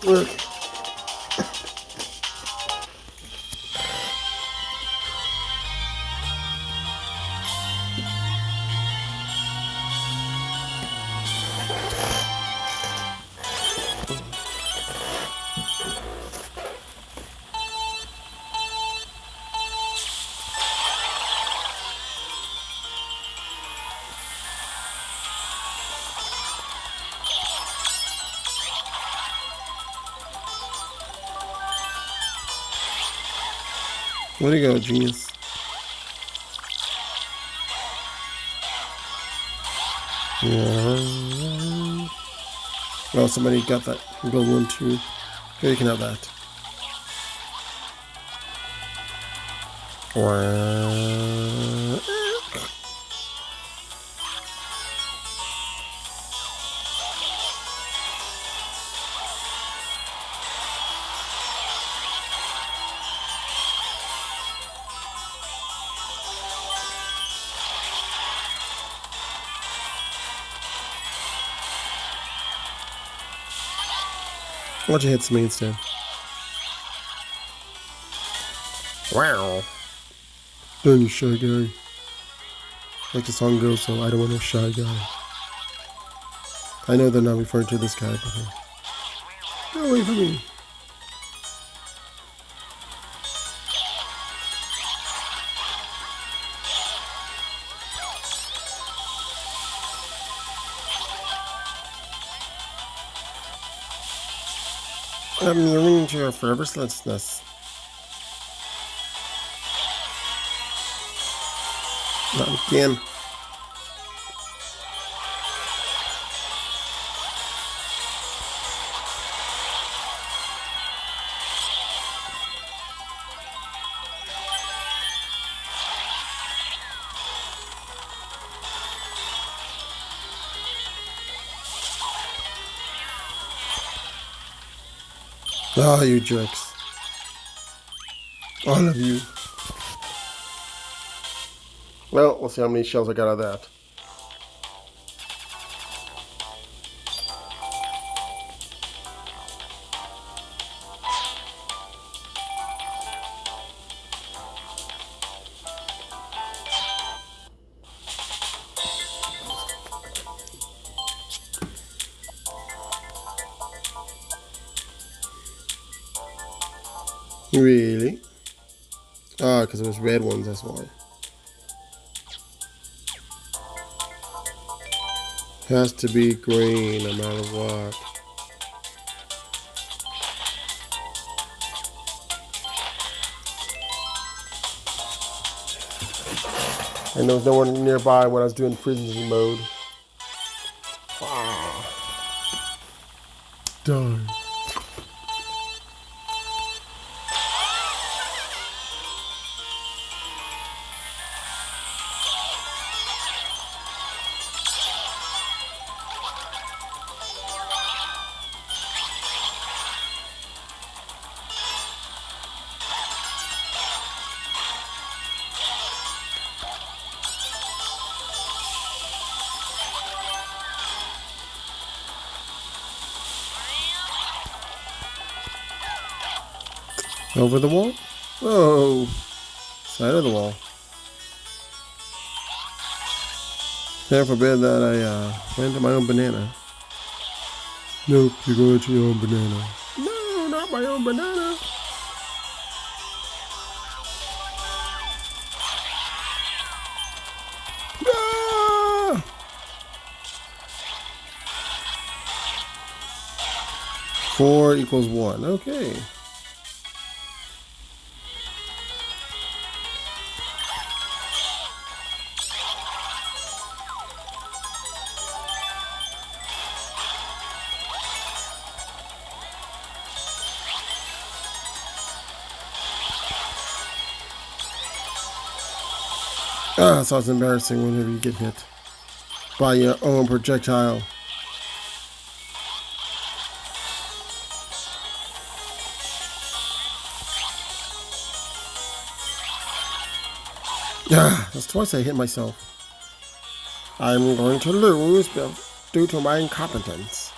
Look. Where'd he go, genius? Yeah. Oh, somebody got that. Go 1, 2. Here, you can have that. Watch it hits me instead. Wow. Done, you shy guy. Like the song goes, so I don't want no shy guy. I know they're not referring to this guy, but hey. Get away from me. I'm immune to your fervorousness. Not again. Ah, you jerks. All of you. Well, we'll see how many shells I got out of that. Really? Ah, because it was red ones, that's why. Has to be green no matter what. And there was no one nearby when I was doing prison mode. Ah. Darn. Over the wall? Oh, side of the wall. Heaven forbid that I went to my own banana. Nope, you're going to your own banana. No, not my own banana. Ah! 4 equals 1. Okay. Ah, so it's embarrassing whenever you get hit by your own projectile. Ah, that's twice I hit myself. I'm going to lose due to my incompetence.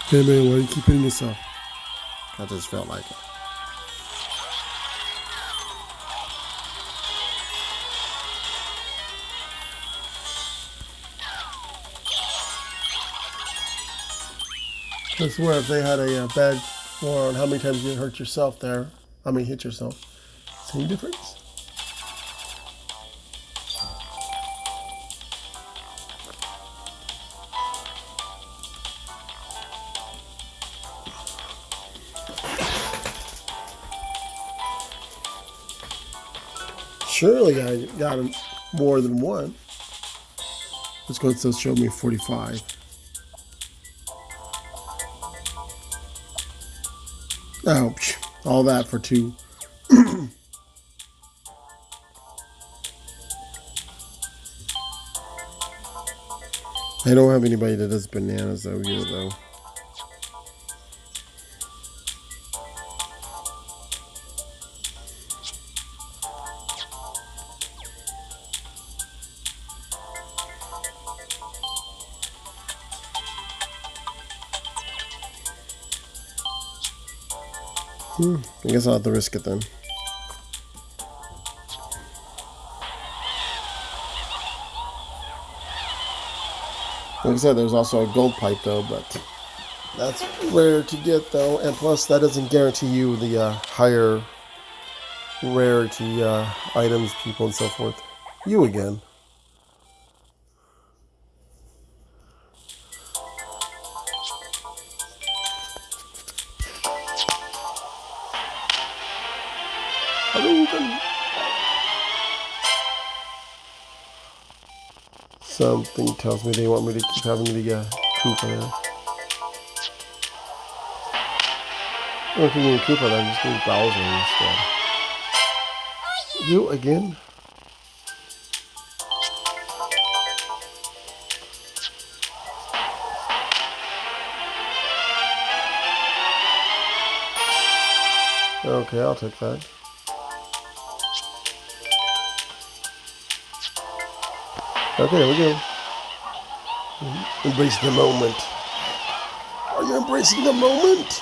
Hey man, why do you keep hitting yourself? I just felt like it. I swear if they had a bad score on how many times you hurt yourself there, hit yourself, same difference. Surely I got more than one. Let's go to show me 45. Ouch. All that for 2. I don't have anybody that does bananas though here though. I guess I'll have to risk it then. Like I said, there's also a gold pipe though, but that's rare to get though, and plus that doesn't guarantee you the higher rarity items, people, and so forth. You again. Something tells me they want me to keep having the Koopa there. I don't think you need Koopa, I'm just going to Bowser instead. You again? Okay, I'll take that. Okay, here we go. Embrace the moment. Are you embracing the moment?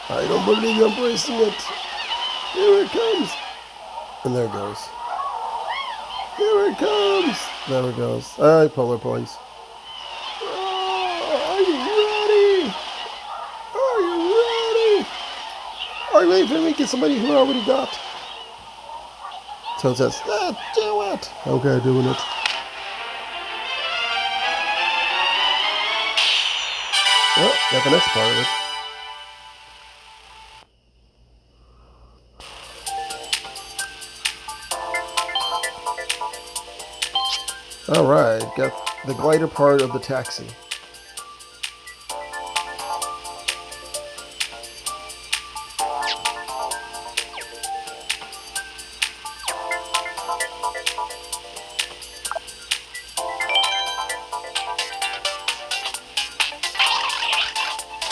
I don't believe you're embracing it. Here it comes. And there it goes. Here it comes. There it goes. Alright, polar points. Oh, are you ready? Are you ready? Are you ready for me to get somebody who already got? So it says, do it. Okay, doing it. Oh, got the next part of it. Alright, got the glider part of the taxi.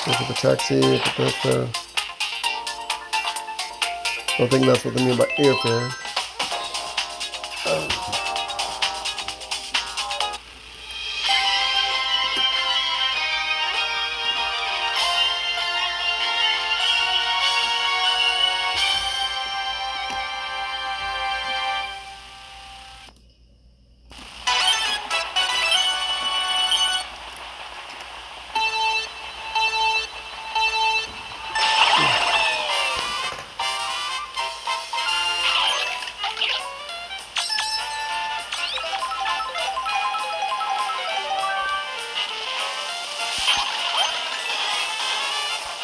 Look at the taxi, I don't think that's what they mean by airfare.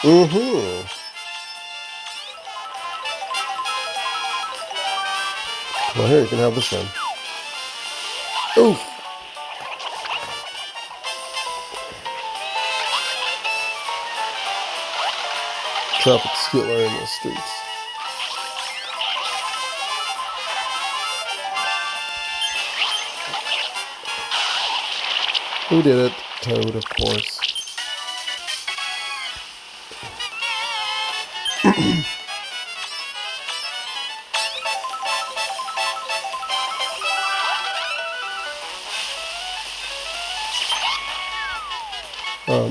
Mm-hmm. Well, here, you can have this one. Oof! Traffic killer in the streets. Who did it? Toad, of course.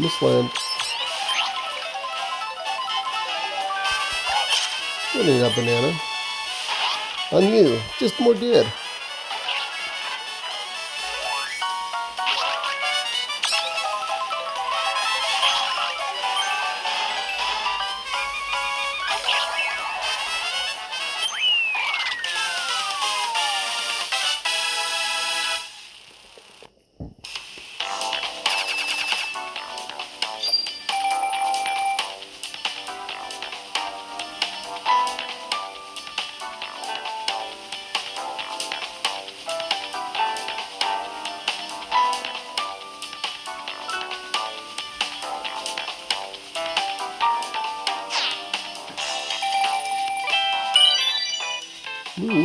Miss Land. You need a banana. On you. Just more dead.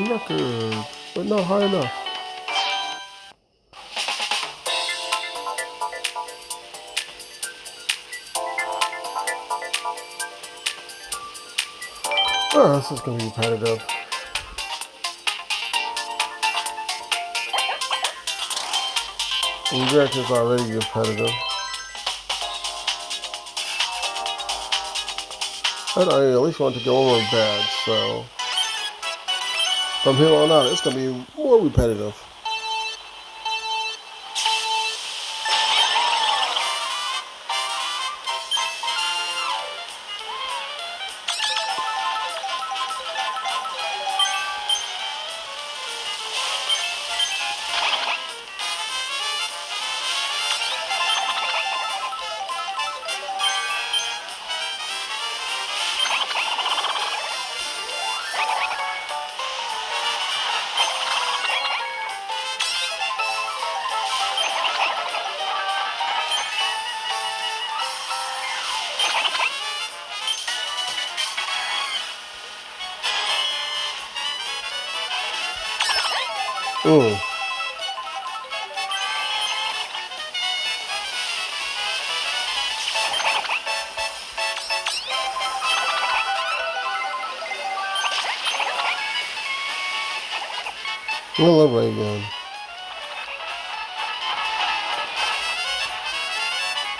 Record, but not high enough. Oh, this is going to be repetitive. Inject is already repetitive. And I at least want to go over bad, so from here on out, it's going to be more repetitive. Mm. I love Ray again.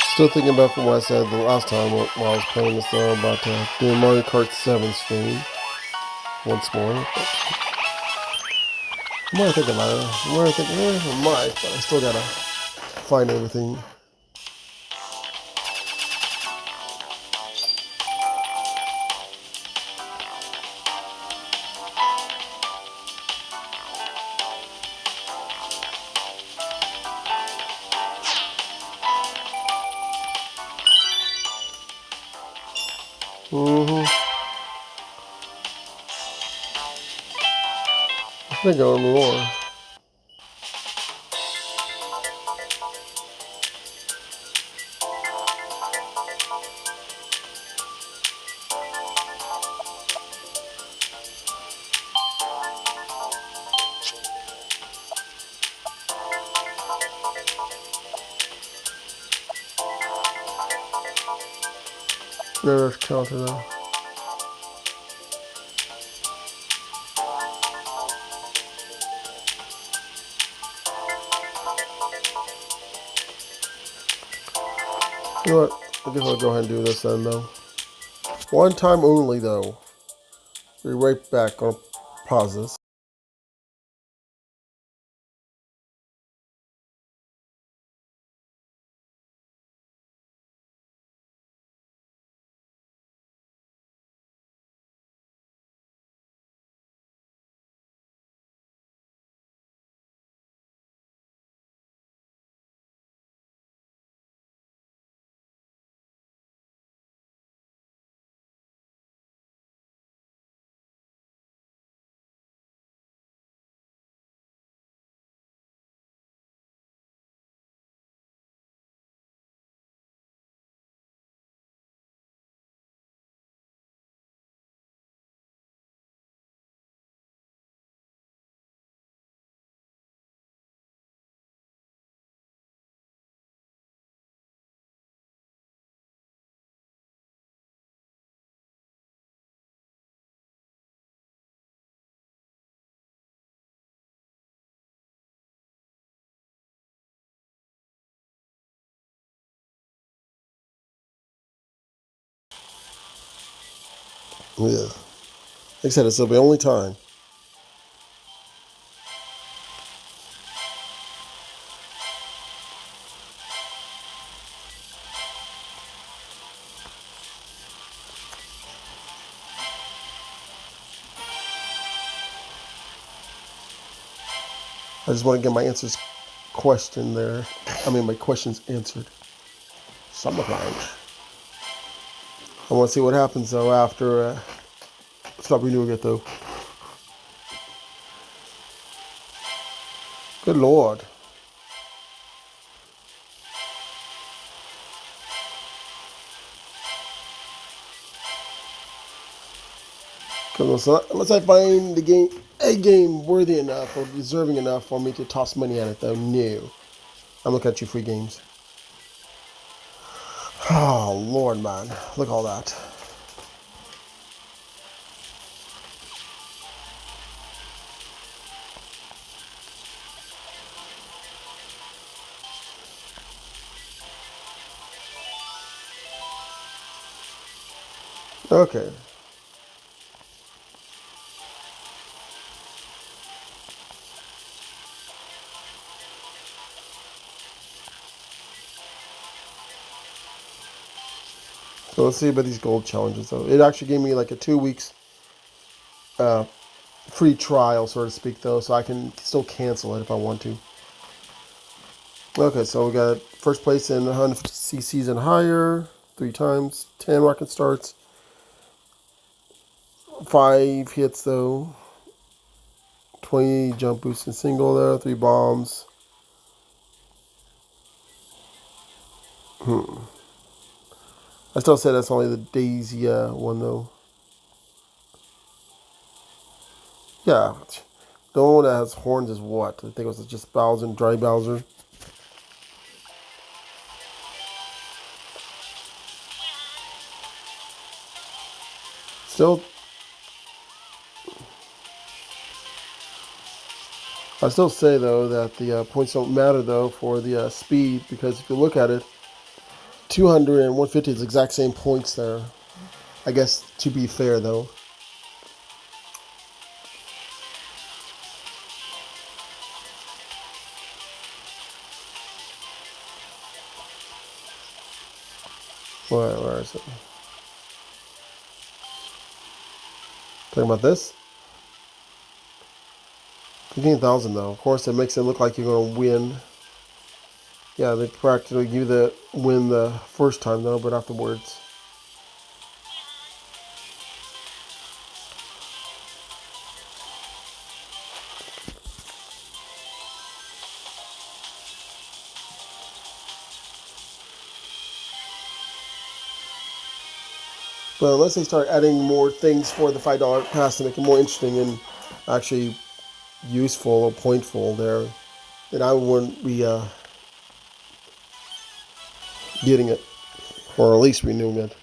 Still thinking about from what I said the last time while I was playing this though about doing Mario Kart 7 stream once more. But the more I think about it, the more I think, I might, but I still gotta find everything. Mm-hmm. I think I'll more. There's counter there. You know what? I guess I'll go ahead and do this then though. One time only though. Be right back. I'll pause this. Yeah. Like I said, it's the only time. I just want to get my question there. I mean, my questions answered. Sometimes. I want to see what happens though after. Stop renewing it though. Good lord. Unless I find a game worthy enough or deserving enough for me to toss money at it though, no. I'm looking at you free games. Oh lord, man, look at all that. Okay. So let's see about these gold challenges. So it actually gave me like a 2 weeks uh, free trial, so to speak, though, so I can still cancel it if I want to. Okay, so we got first place in 150 cc's and higher, 3 times, 10 rocket starts, 5 hits though, 20 jump boosts and single there, 3 bombs. I still say that's only the Daisy one though. Yeah, the one that has horns is what? I think it was just Bowser and Dry Bowser. Still, I still say though that the points don't matter though for the speed, because if you look at it, 200 and 150 is the exact same points there. I guess to be fair though. Where is it? Talking about this? 15,000 though. Of course, it makes it look like you're going to win. Yeah, they practically give you the win the first time though, but afterwards. But unless they start adding more things for the $5 pass to make it more interesting and actually useful or pointful there, then I wouldn't be getting it, or at least renewing it.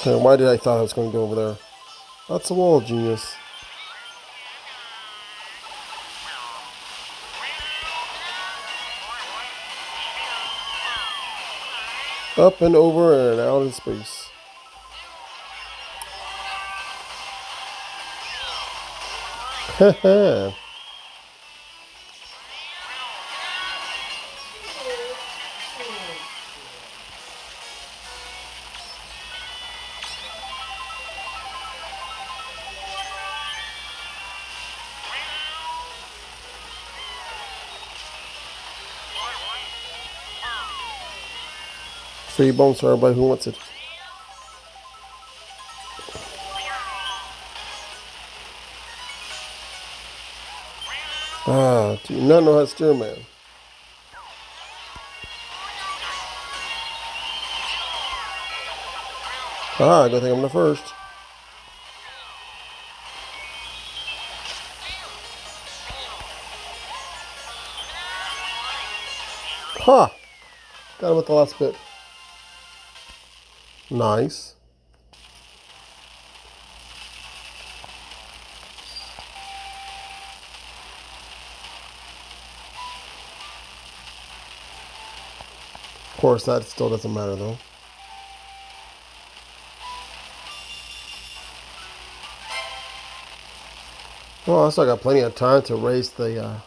Okay, why did I thought I was going to go over there? That's a wall, genius. Up and over and out in space. Haha. Free bones for everybody who wants it. Ah, do you not know how to steer, man? Ah, good thing I'm the first. Ha! Got him at the last bit. Nice. Of course, that still doesn't matter, though. Well, I still got plenty of time to raise the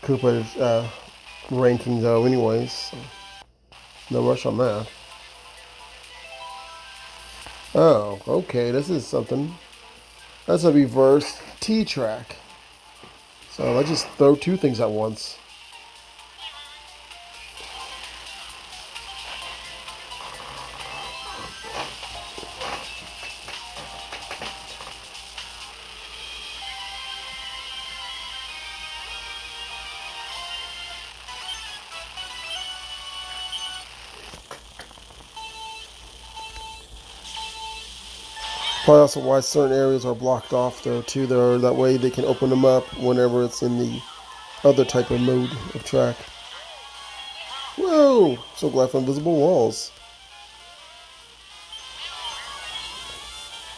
Koopa ranking, though, anyways. So no rush on that. Oh, okay, this is something. That's a reverse T-track. So let's just throw 2 things at once. Probably also why certain areas are blocked off, though, too. There, that way they can open them up whenever it's in the other type of mode of track. Whoa! So glad for invisible walls.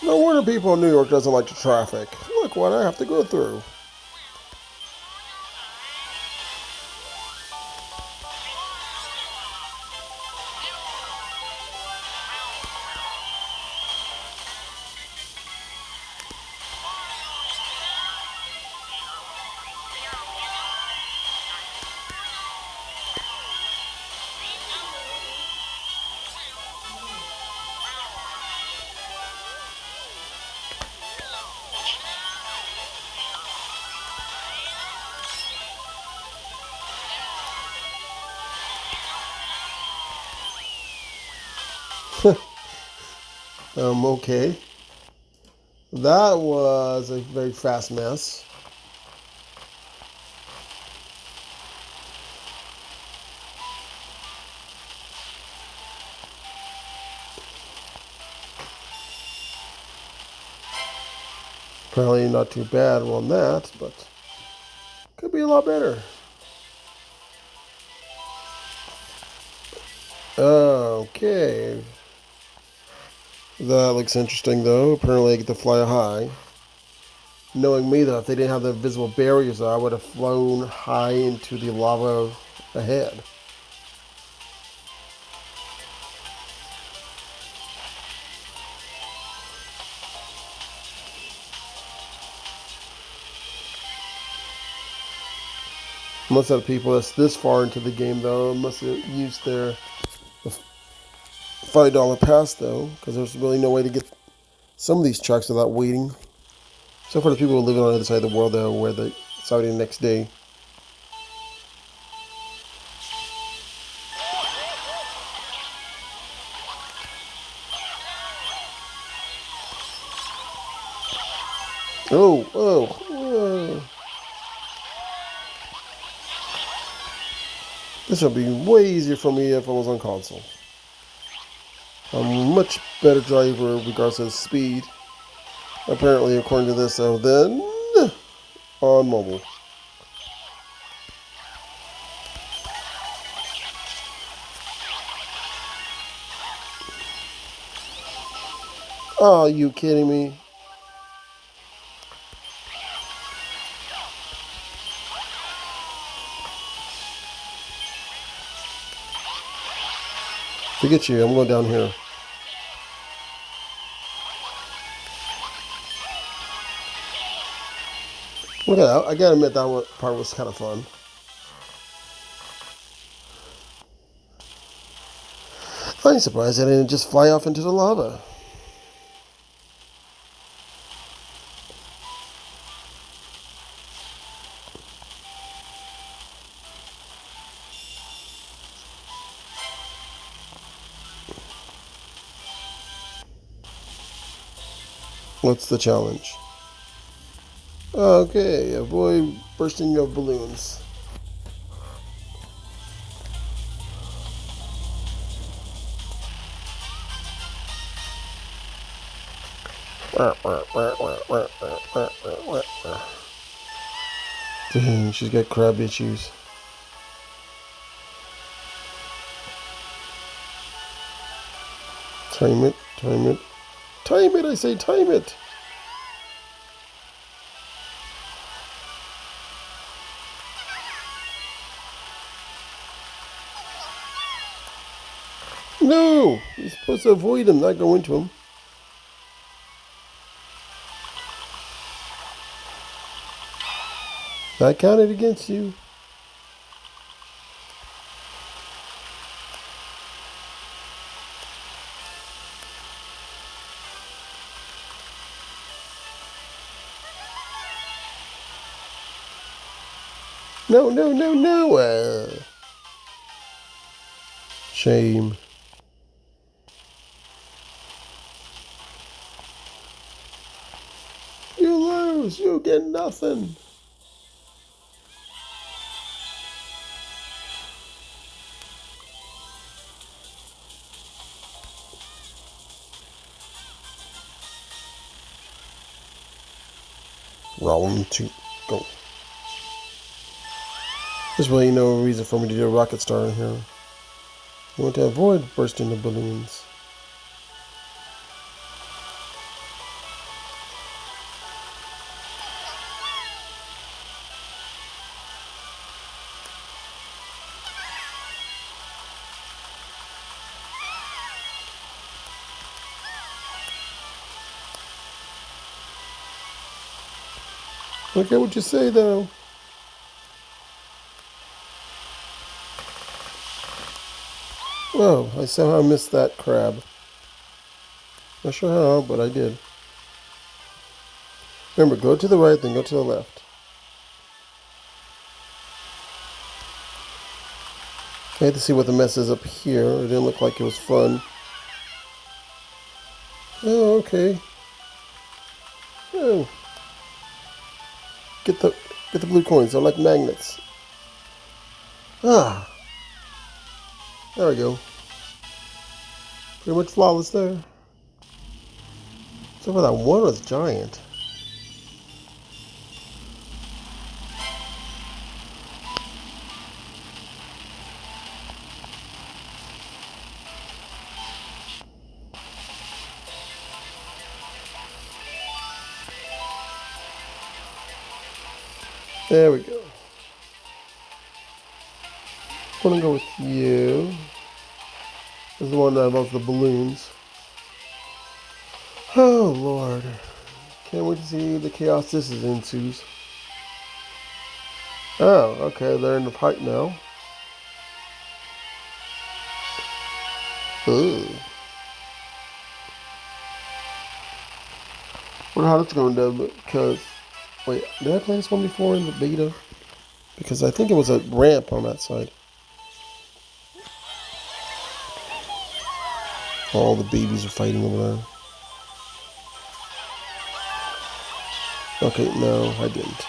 No wonder people in New York doesn't like the traffic. Look what I have to go through. Okay. That was a very fast mess. Apparently not too bad on that, but could be a lot better. Okay. That looks interesting though. Apparently I get to fly high. Knowing me though, if they didn't have the invisible barriers though, I would have flown high into the lava ahead. Most of the people that's this far into the game though must have used their $5 pass though, because there's really no way to get some of these tracks without waiting. Except for the people who live on the other side of the world though, where it's already the next day. Oh. This would be way easier for me if I was on console. I'm a much better driver regardless of speed. Apparently, according to this, so then on mobile. Oh, you kidding me? Forget you, I'm going down here. Look at that. I gotta admit that part was kind of fun. I'm surprised I didn't just fly off into the lava. What's the challenge? Okay, avoid bursting of balloons. Dang, she's got crab issues. Time it, time it. Time it, I say time it. No! You're supposed to avoid him, not go into him. That counted against you. No. Shame. You lose. You get nothing. Round 2. Go. There's really no reason for me to do a rocket star in here. I want to avoid bursting the balloons. Okay, what you say though? Oh, I somehow missed that crab. Not sure how, but I did. Remember, go to the right, then go to the left. I had to see what the mess is up here. It didn't look like it was fun. Oh, okay. Oh, get the blue coins. They're like magnets. Ah, there we go. Pretty much flawless there. So for that one was giant. There we go. I'm gonna go with you. This is the one that loves the balloons. Oh Lord. Can't wait to see the chaos this is ensues. Oh, okay, they're in the pipe now. Ugh. Wonder how that's gonna do, because wait, did I play this one before in the beta? Because I think it was a ramp on that side. All the babies are fighting over there. Okay, no, I didn't.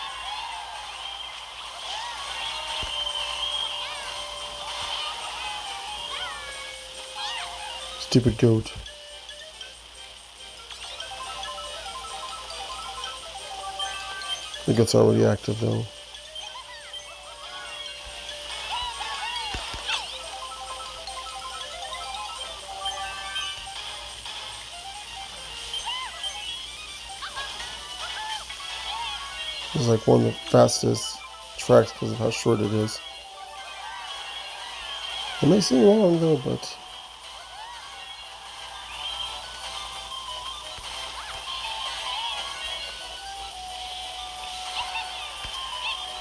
Stupid goat. I think it's already active though. It's like one of the fastest tracks because of how short it is. It may seem long though, but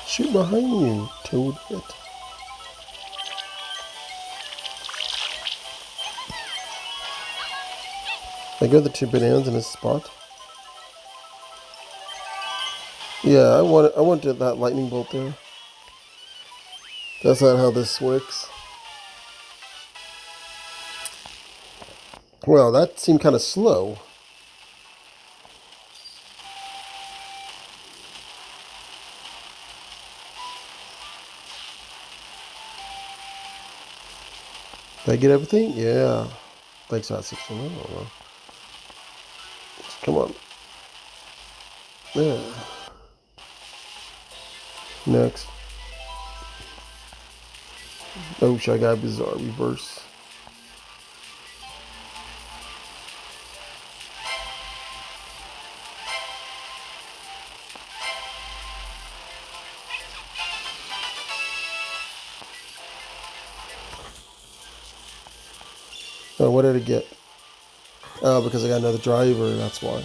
shoot behind you, Toad. It. I got the two bananas in this spot. Yeah, I wanted that lightning bolt there. That's not how this works. Well, that seemed kind of slow. Did I get everything? Yeah. Thanks for that 16. I don't know. Come on. Yeah. Next. Oh, I got a bizarre reverse. Oh, what did it get? Oh, because I got another driver, that's why.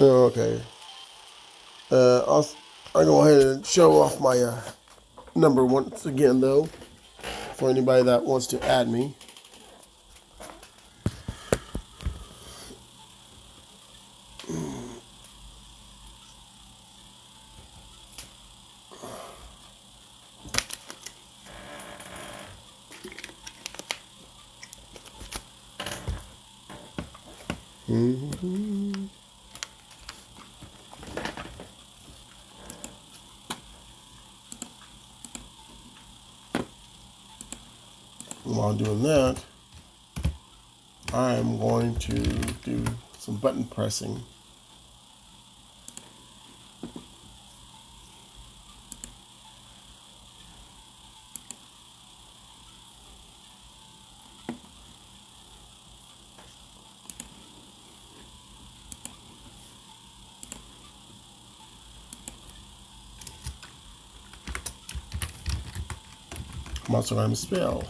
Oh, okay. I'll go ahead and show off my number once again, though, for anybody that wants to add me. Mm-hmm. While I'm doing that, I'm going to do some button pressing. I'm also going to spell.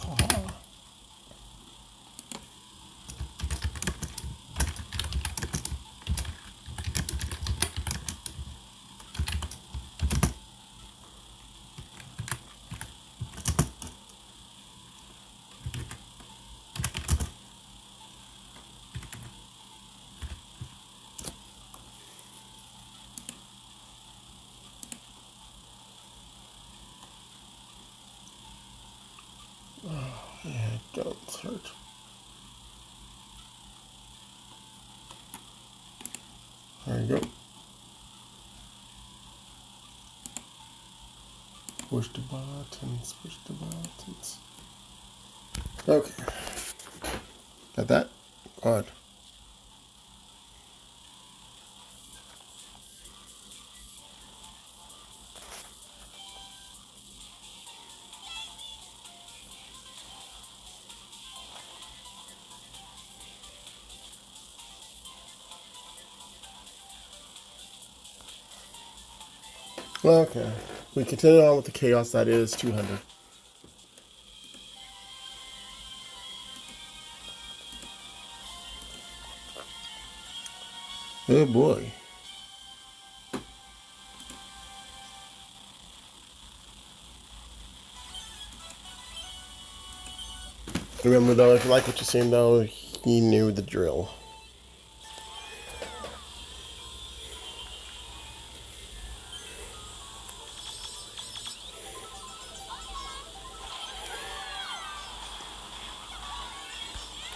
Yeah, don't hurt. There you go. Push the buttons, push the buttons. Okay. Got that? Good. Okay. We continue on with the chaos that is 200. Oh boy. Remember though, if you like what you seen though, he knew the drill.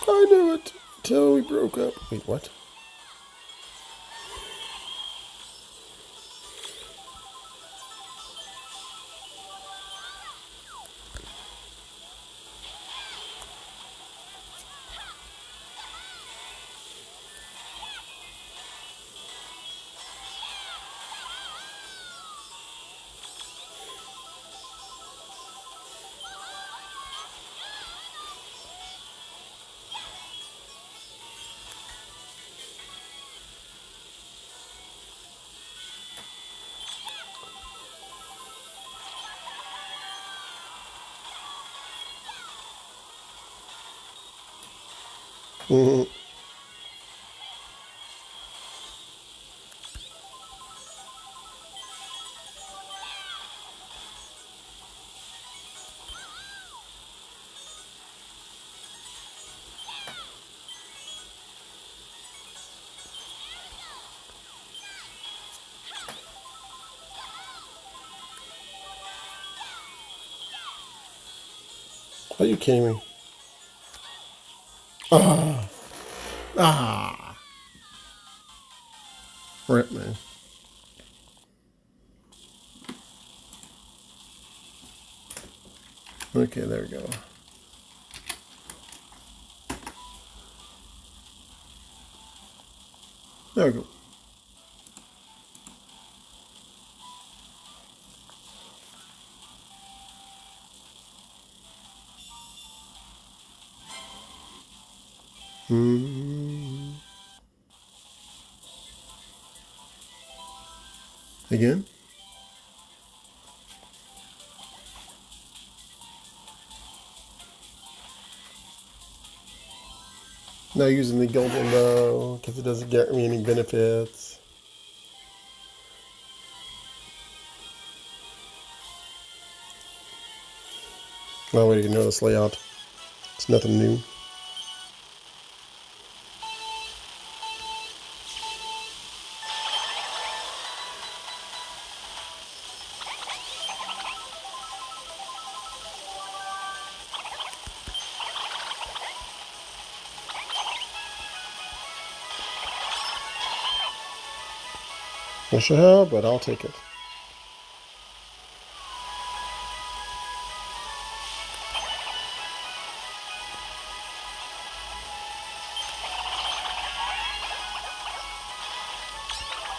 I knew it till we broke up. Wait, what? Mm-hmm. Are you kidding me? Ah, ah, rip, man. Okay, there we go. There we go. Mm. Again? Not using the golden though, because it doesn't get me any benefits. Well, we didn't know this layout. It's nothing new. I should have, but I'll take it.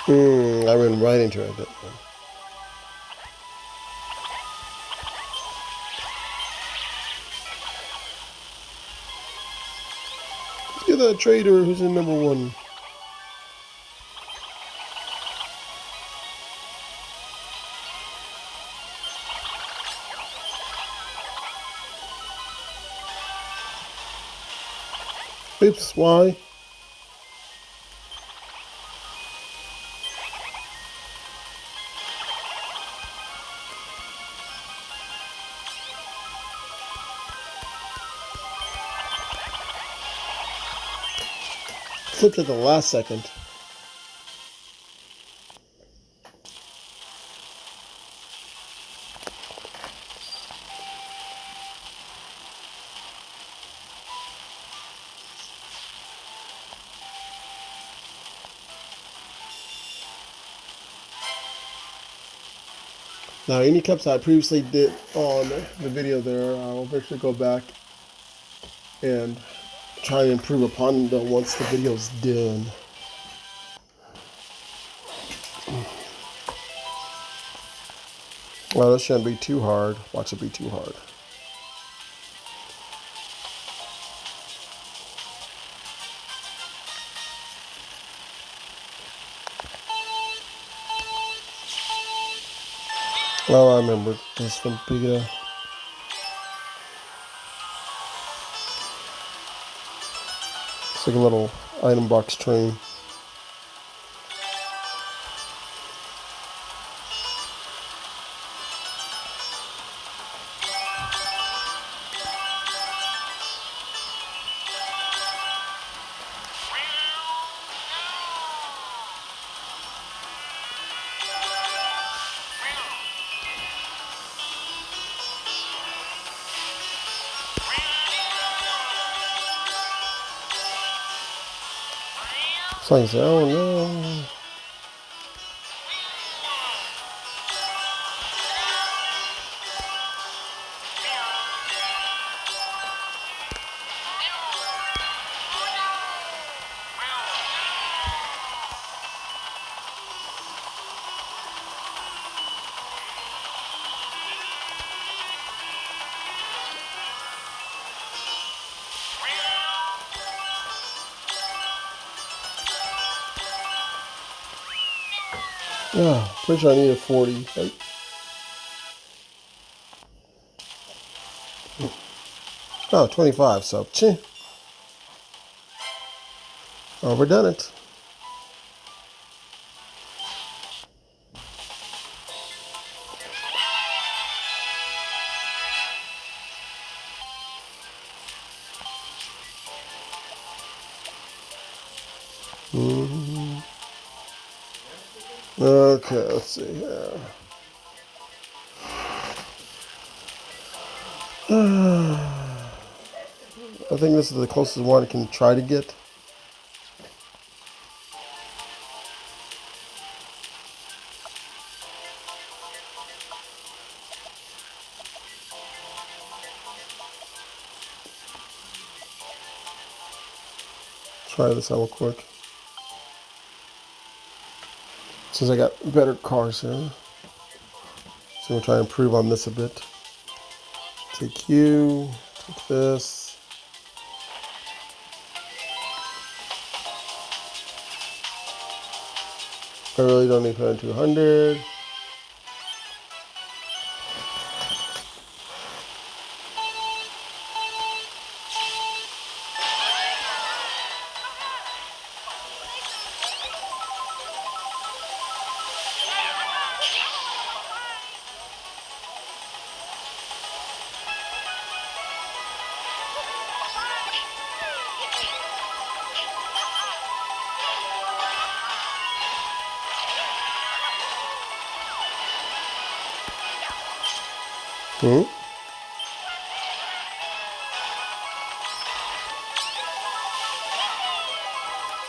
I ran right into it. Let's get that trader who's in number one. Oops, why? Flipped at the last second. Now, any cups I previously did on the video there, I'll eventually go back and try and improve upon them once the video's done. Well, this shouldn't be too hard. Watch it be too hard. Oh, I remember this from big. It's like a little item box train. It's like, oh no. Yeah, pretty sure I need a 40. Right? Oh, 25, so, overdone it. Okay, let's see here. I think this is the closest one I can try to get. Try this out real quick. Since I got better cars here. So we'll try and improve on this a bit. Take you, take this. I really don't need to put in 200.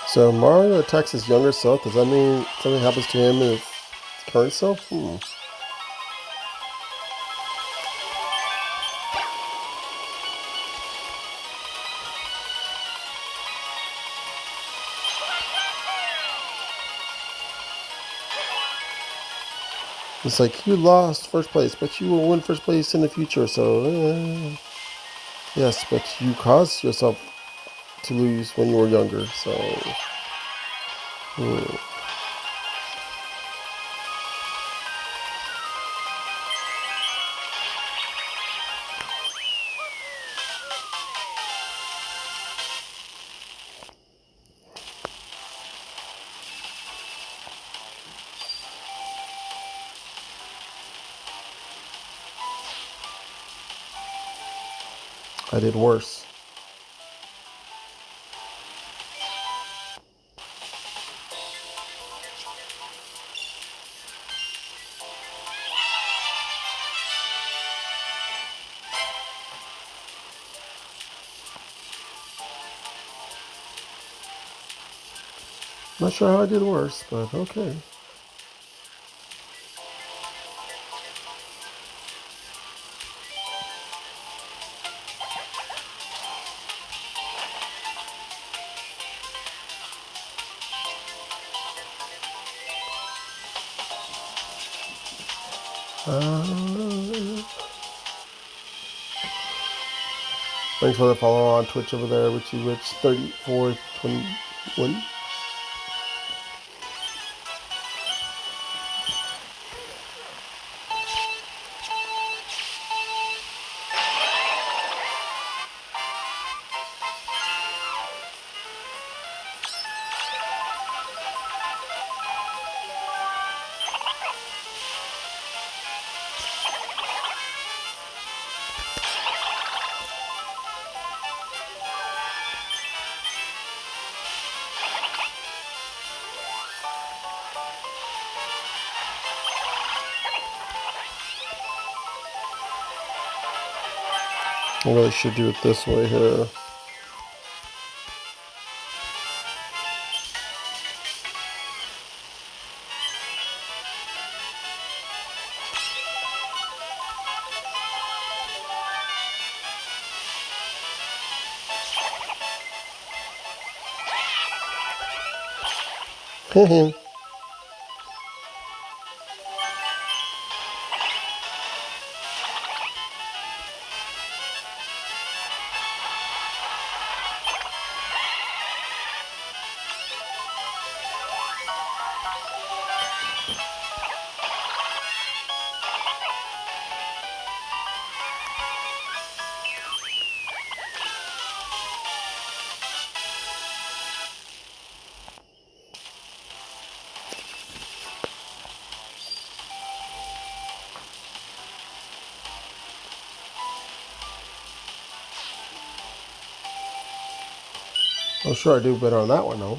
So Mario attacks his younger self. Does that mean something happens to him and his current self? It's like you lost first place, but you will win first place in the future. So yes, but you caused yourself to lose when you were younger. So I did worse. Not sure how I did worse, but okay. Thanks for the follow on Twitch over there, Richie Rich 3421. I really should do it this way here. I'm sure I do better on that one though.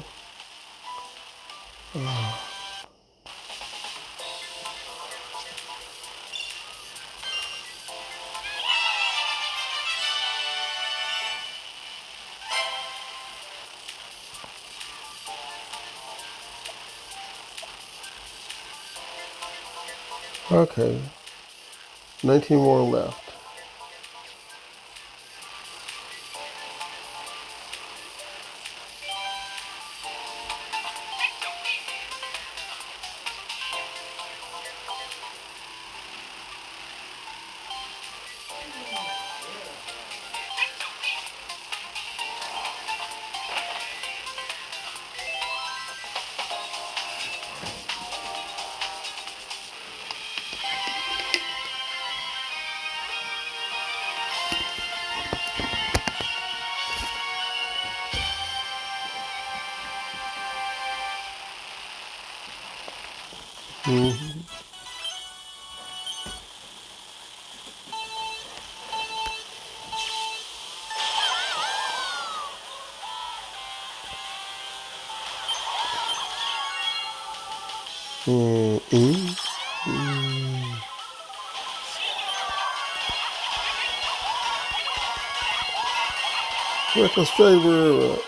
Okay, 19 more left. Reckless driver.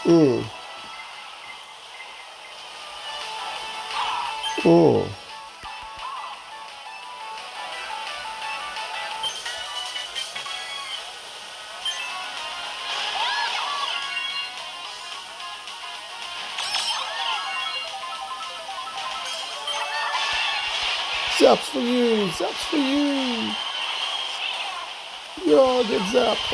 Mm. Mm. Zaps for you! Zaps for you! Yeah, get zapped!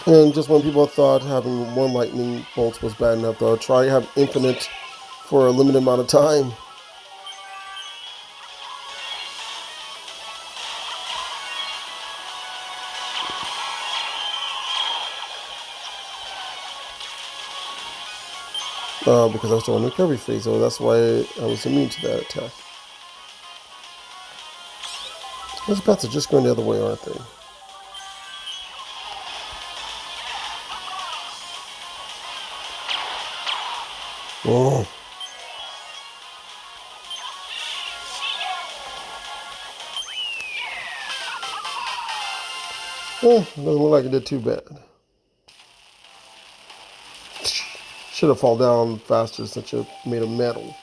And just when people thought having one lightning bolt was bad enough, though, try have infinite for a limited amount of time. Because I was still in the recovery phase, so that's why I was immune to that attack. Those bats are just going the other way, aren't they? Oh. Doesn't look like it did too bad. Should have fallen down faster since you made of metal.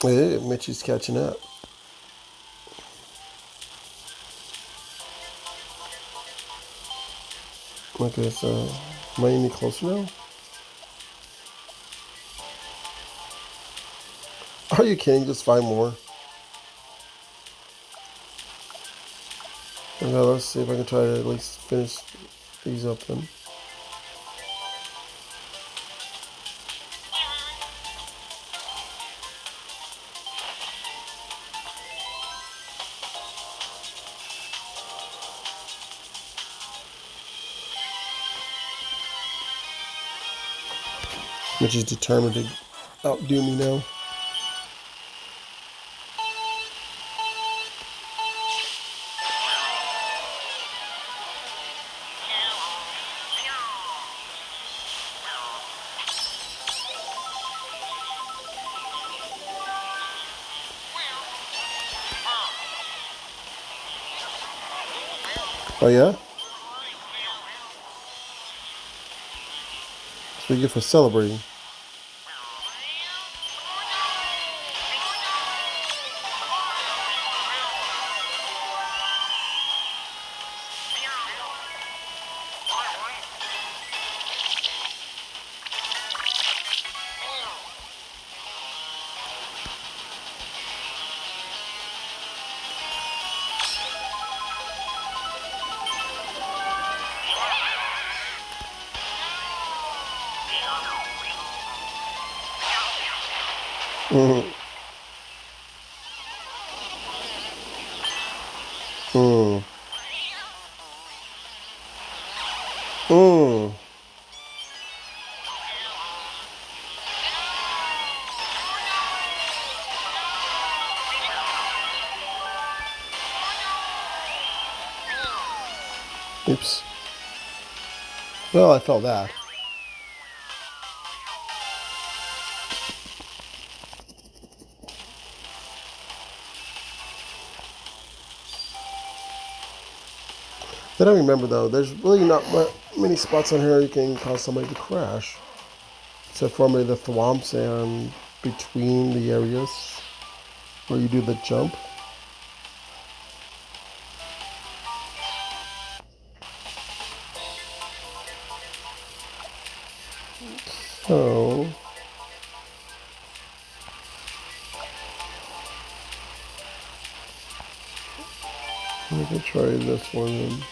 Hey, Mitchie's catching up. Okay, so am I any closer now? Are you kidding? Just 5 more. Okay, let's see if I can try to at least finish these up then. Mitchie's determined to outdo me now. Oh yeah? That's what you get for celebrating. Mm. Mm. Mm. Oops. Well, I felt that. Then I remember though, there's really not many spots on here you can cause somebody to crash. Except for maybe the thwomps and between the areas where you do the jump. So we can try this one then.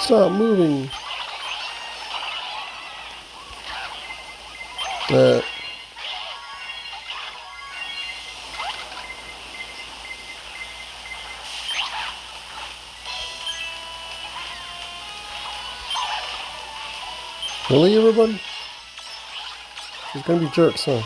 Stop moving. Really, everybody? There's gonna be jerks, huh?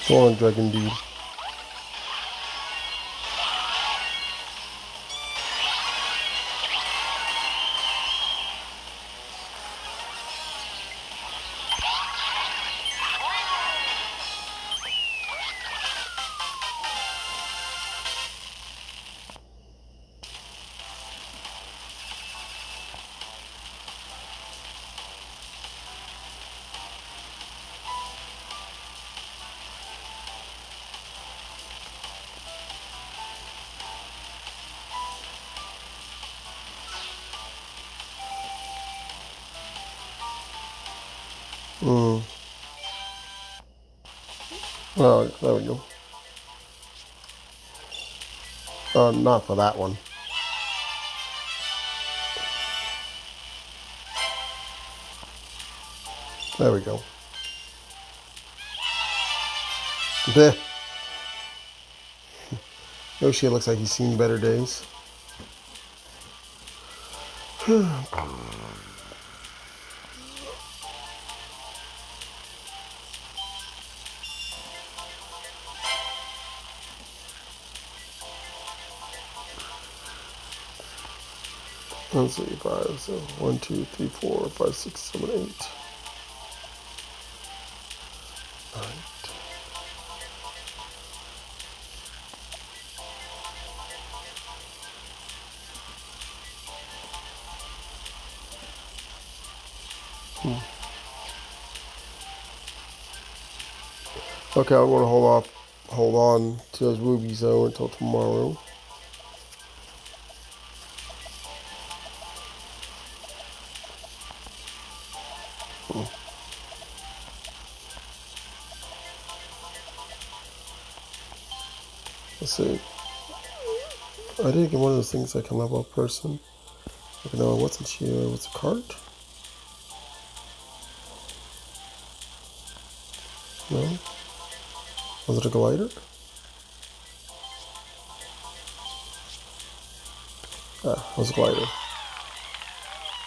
Go on, Dragon Dude. Oh, there we go. Not for that one. There we go. Bleh. Yoshi looks like he's seen better days. Let's see, 5, so 1, 2, 3, 4, 5, 6, 7, 8. Alright. Okay, I'm gonna hold on to those rubies though until tomorrow. Let's see. I did get one of those things I can level up person. Okay, no, what's it here? What's a cart? No? Was it a glider? Ah, it was a glider.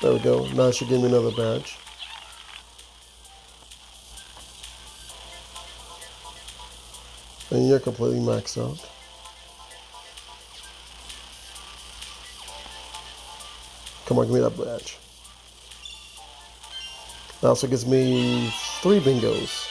There we go. Now it should give me another badge. And you're completely maxed out. Come on, give me that badge. That also gives me 3 bingos.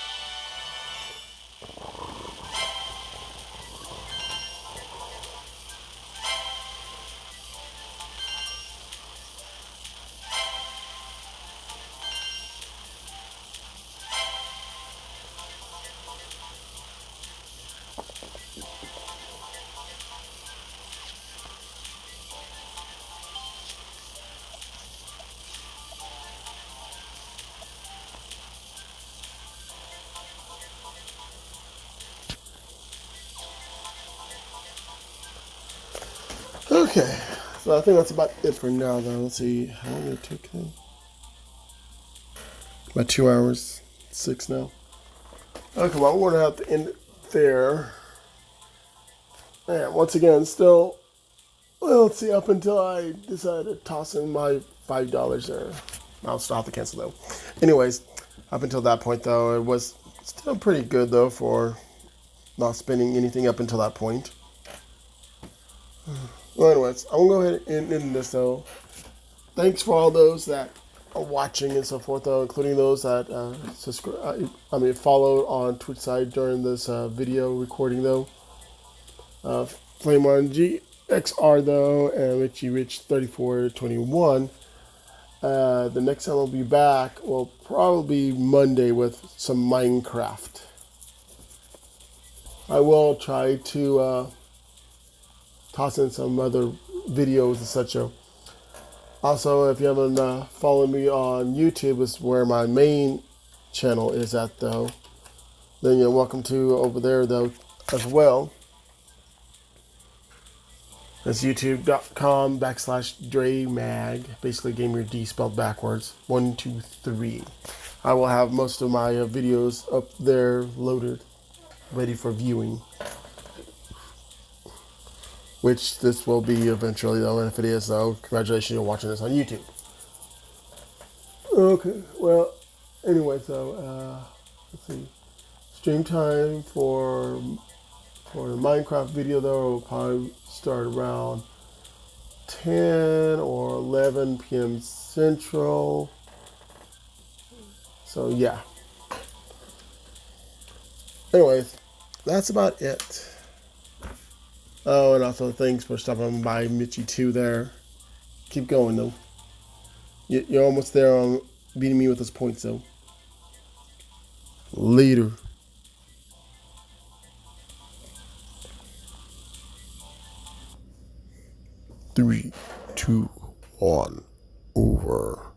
Okay, so I think that's about it for now though. Let's see, how long did it take then? About 2 hours, 6 now. Okay, well we're gonna have to end it there. And once again, still, well, let's see, up until I decide to toss in my $5 there. I'll still have to cancel though. Anyways, up until that point though, it was still pretty good though for not spending anything up until that point. Well, anyways, I'm gonna go ahead and end this though. Thanks for all those that are watching and so forth though, including those that followed on Twitch side during this video recording though. Flame1 GXR though, and Richie Rich 3421. The next time I'll be back will probably be Monday with some Minecraft. I will try to toss in some other videos and such. Also, if you haven't followed me on YouTube, is where my main channel is at, though. Then you're welcome to over there, though, as well. That's youtube.com/DreMag. Basically, Gamer D spelled backwards. 1, 2, 3. I will have most of my videos up there loaded, ready for viewing. Which this will be eventually, though. And if it is, though, congratulations, you're watching this on YouTube. Okay, well, anyway, so, let's see. Stream time for the Minecraft video, though, will probably start around 10 or 11 p.m. Central. So, yeah. Anyways, that's about it. Oh, and also thanks for stopping by, Mitchie, too, there. Keep going, though. You're almost there on beating me with those points, though. Later. 3, 2, 1, over.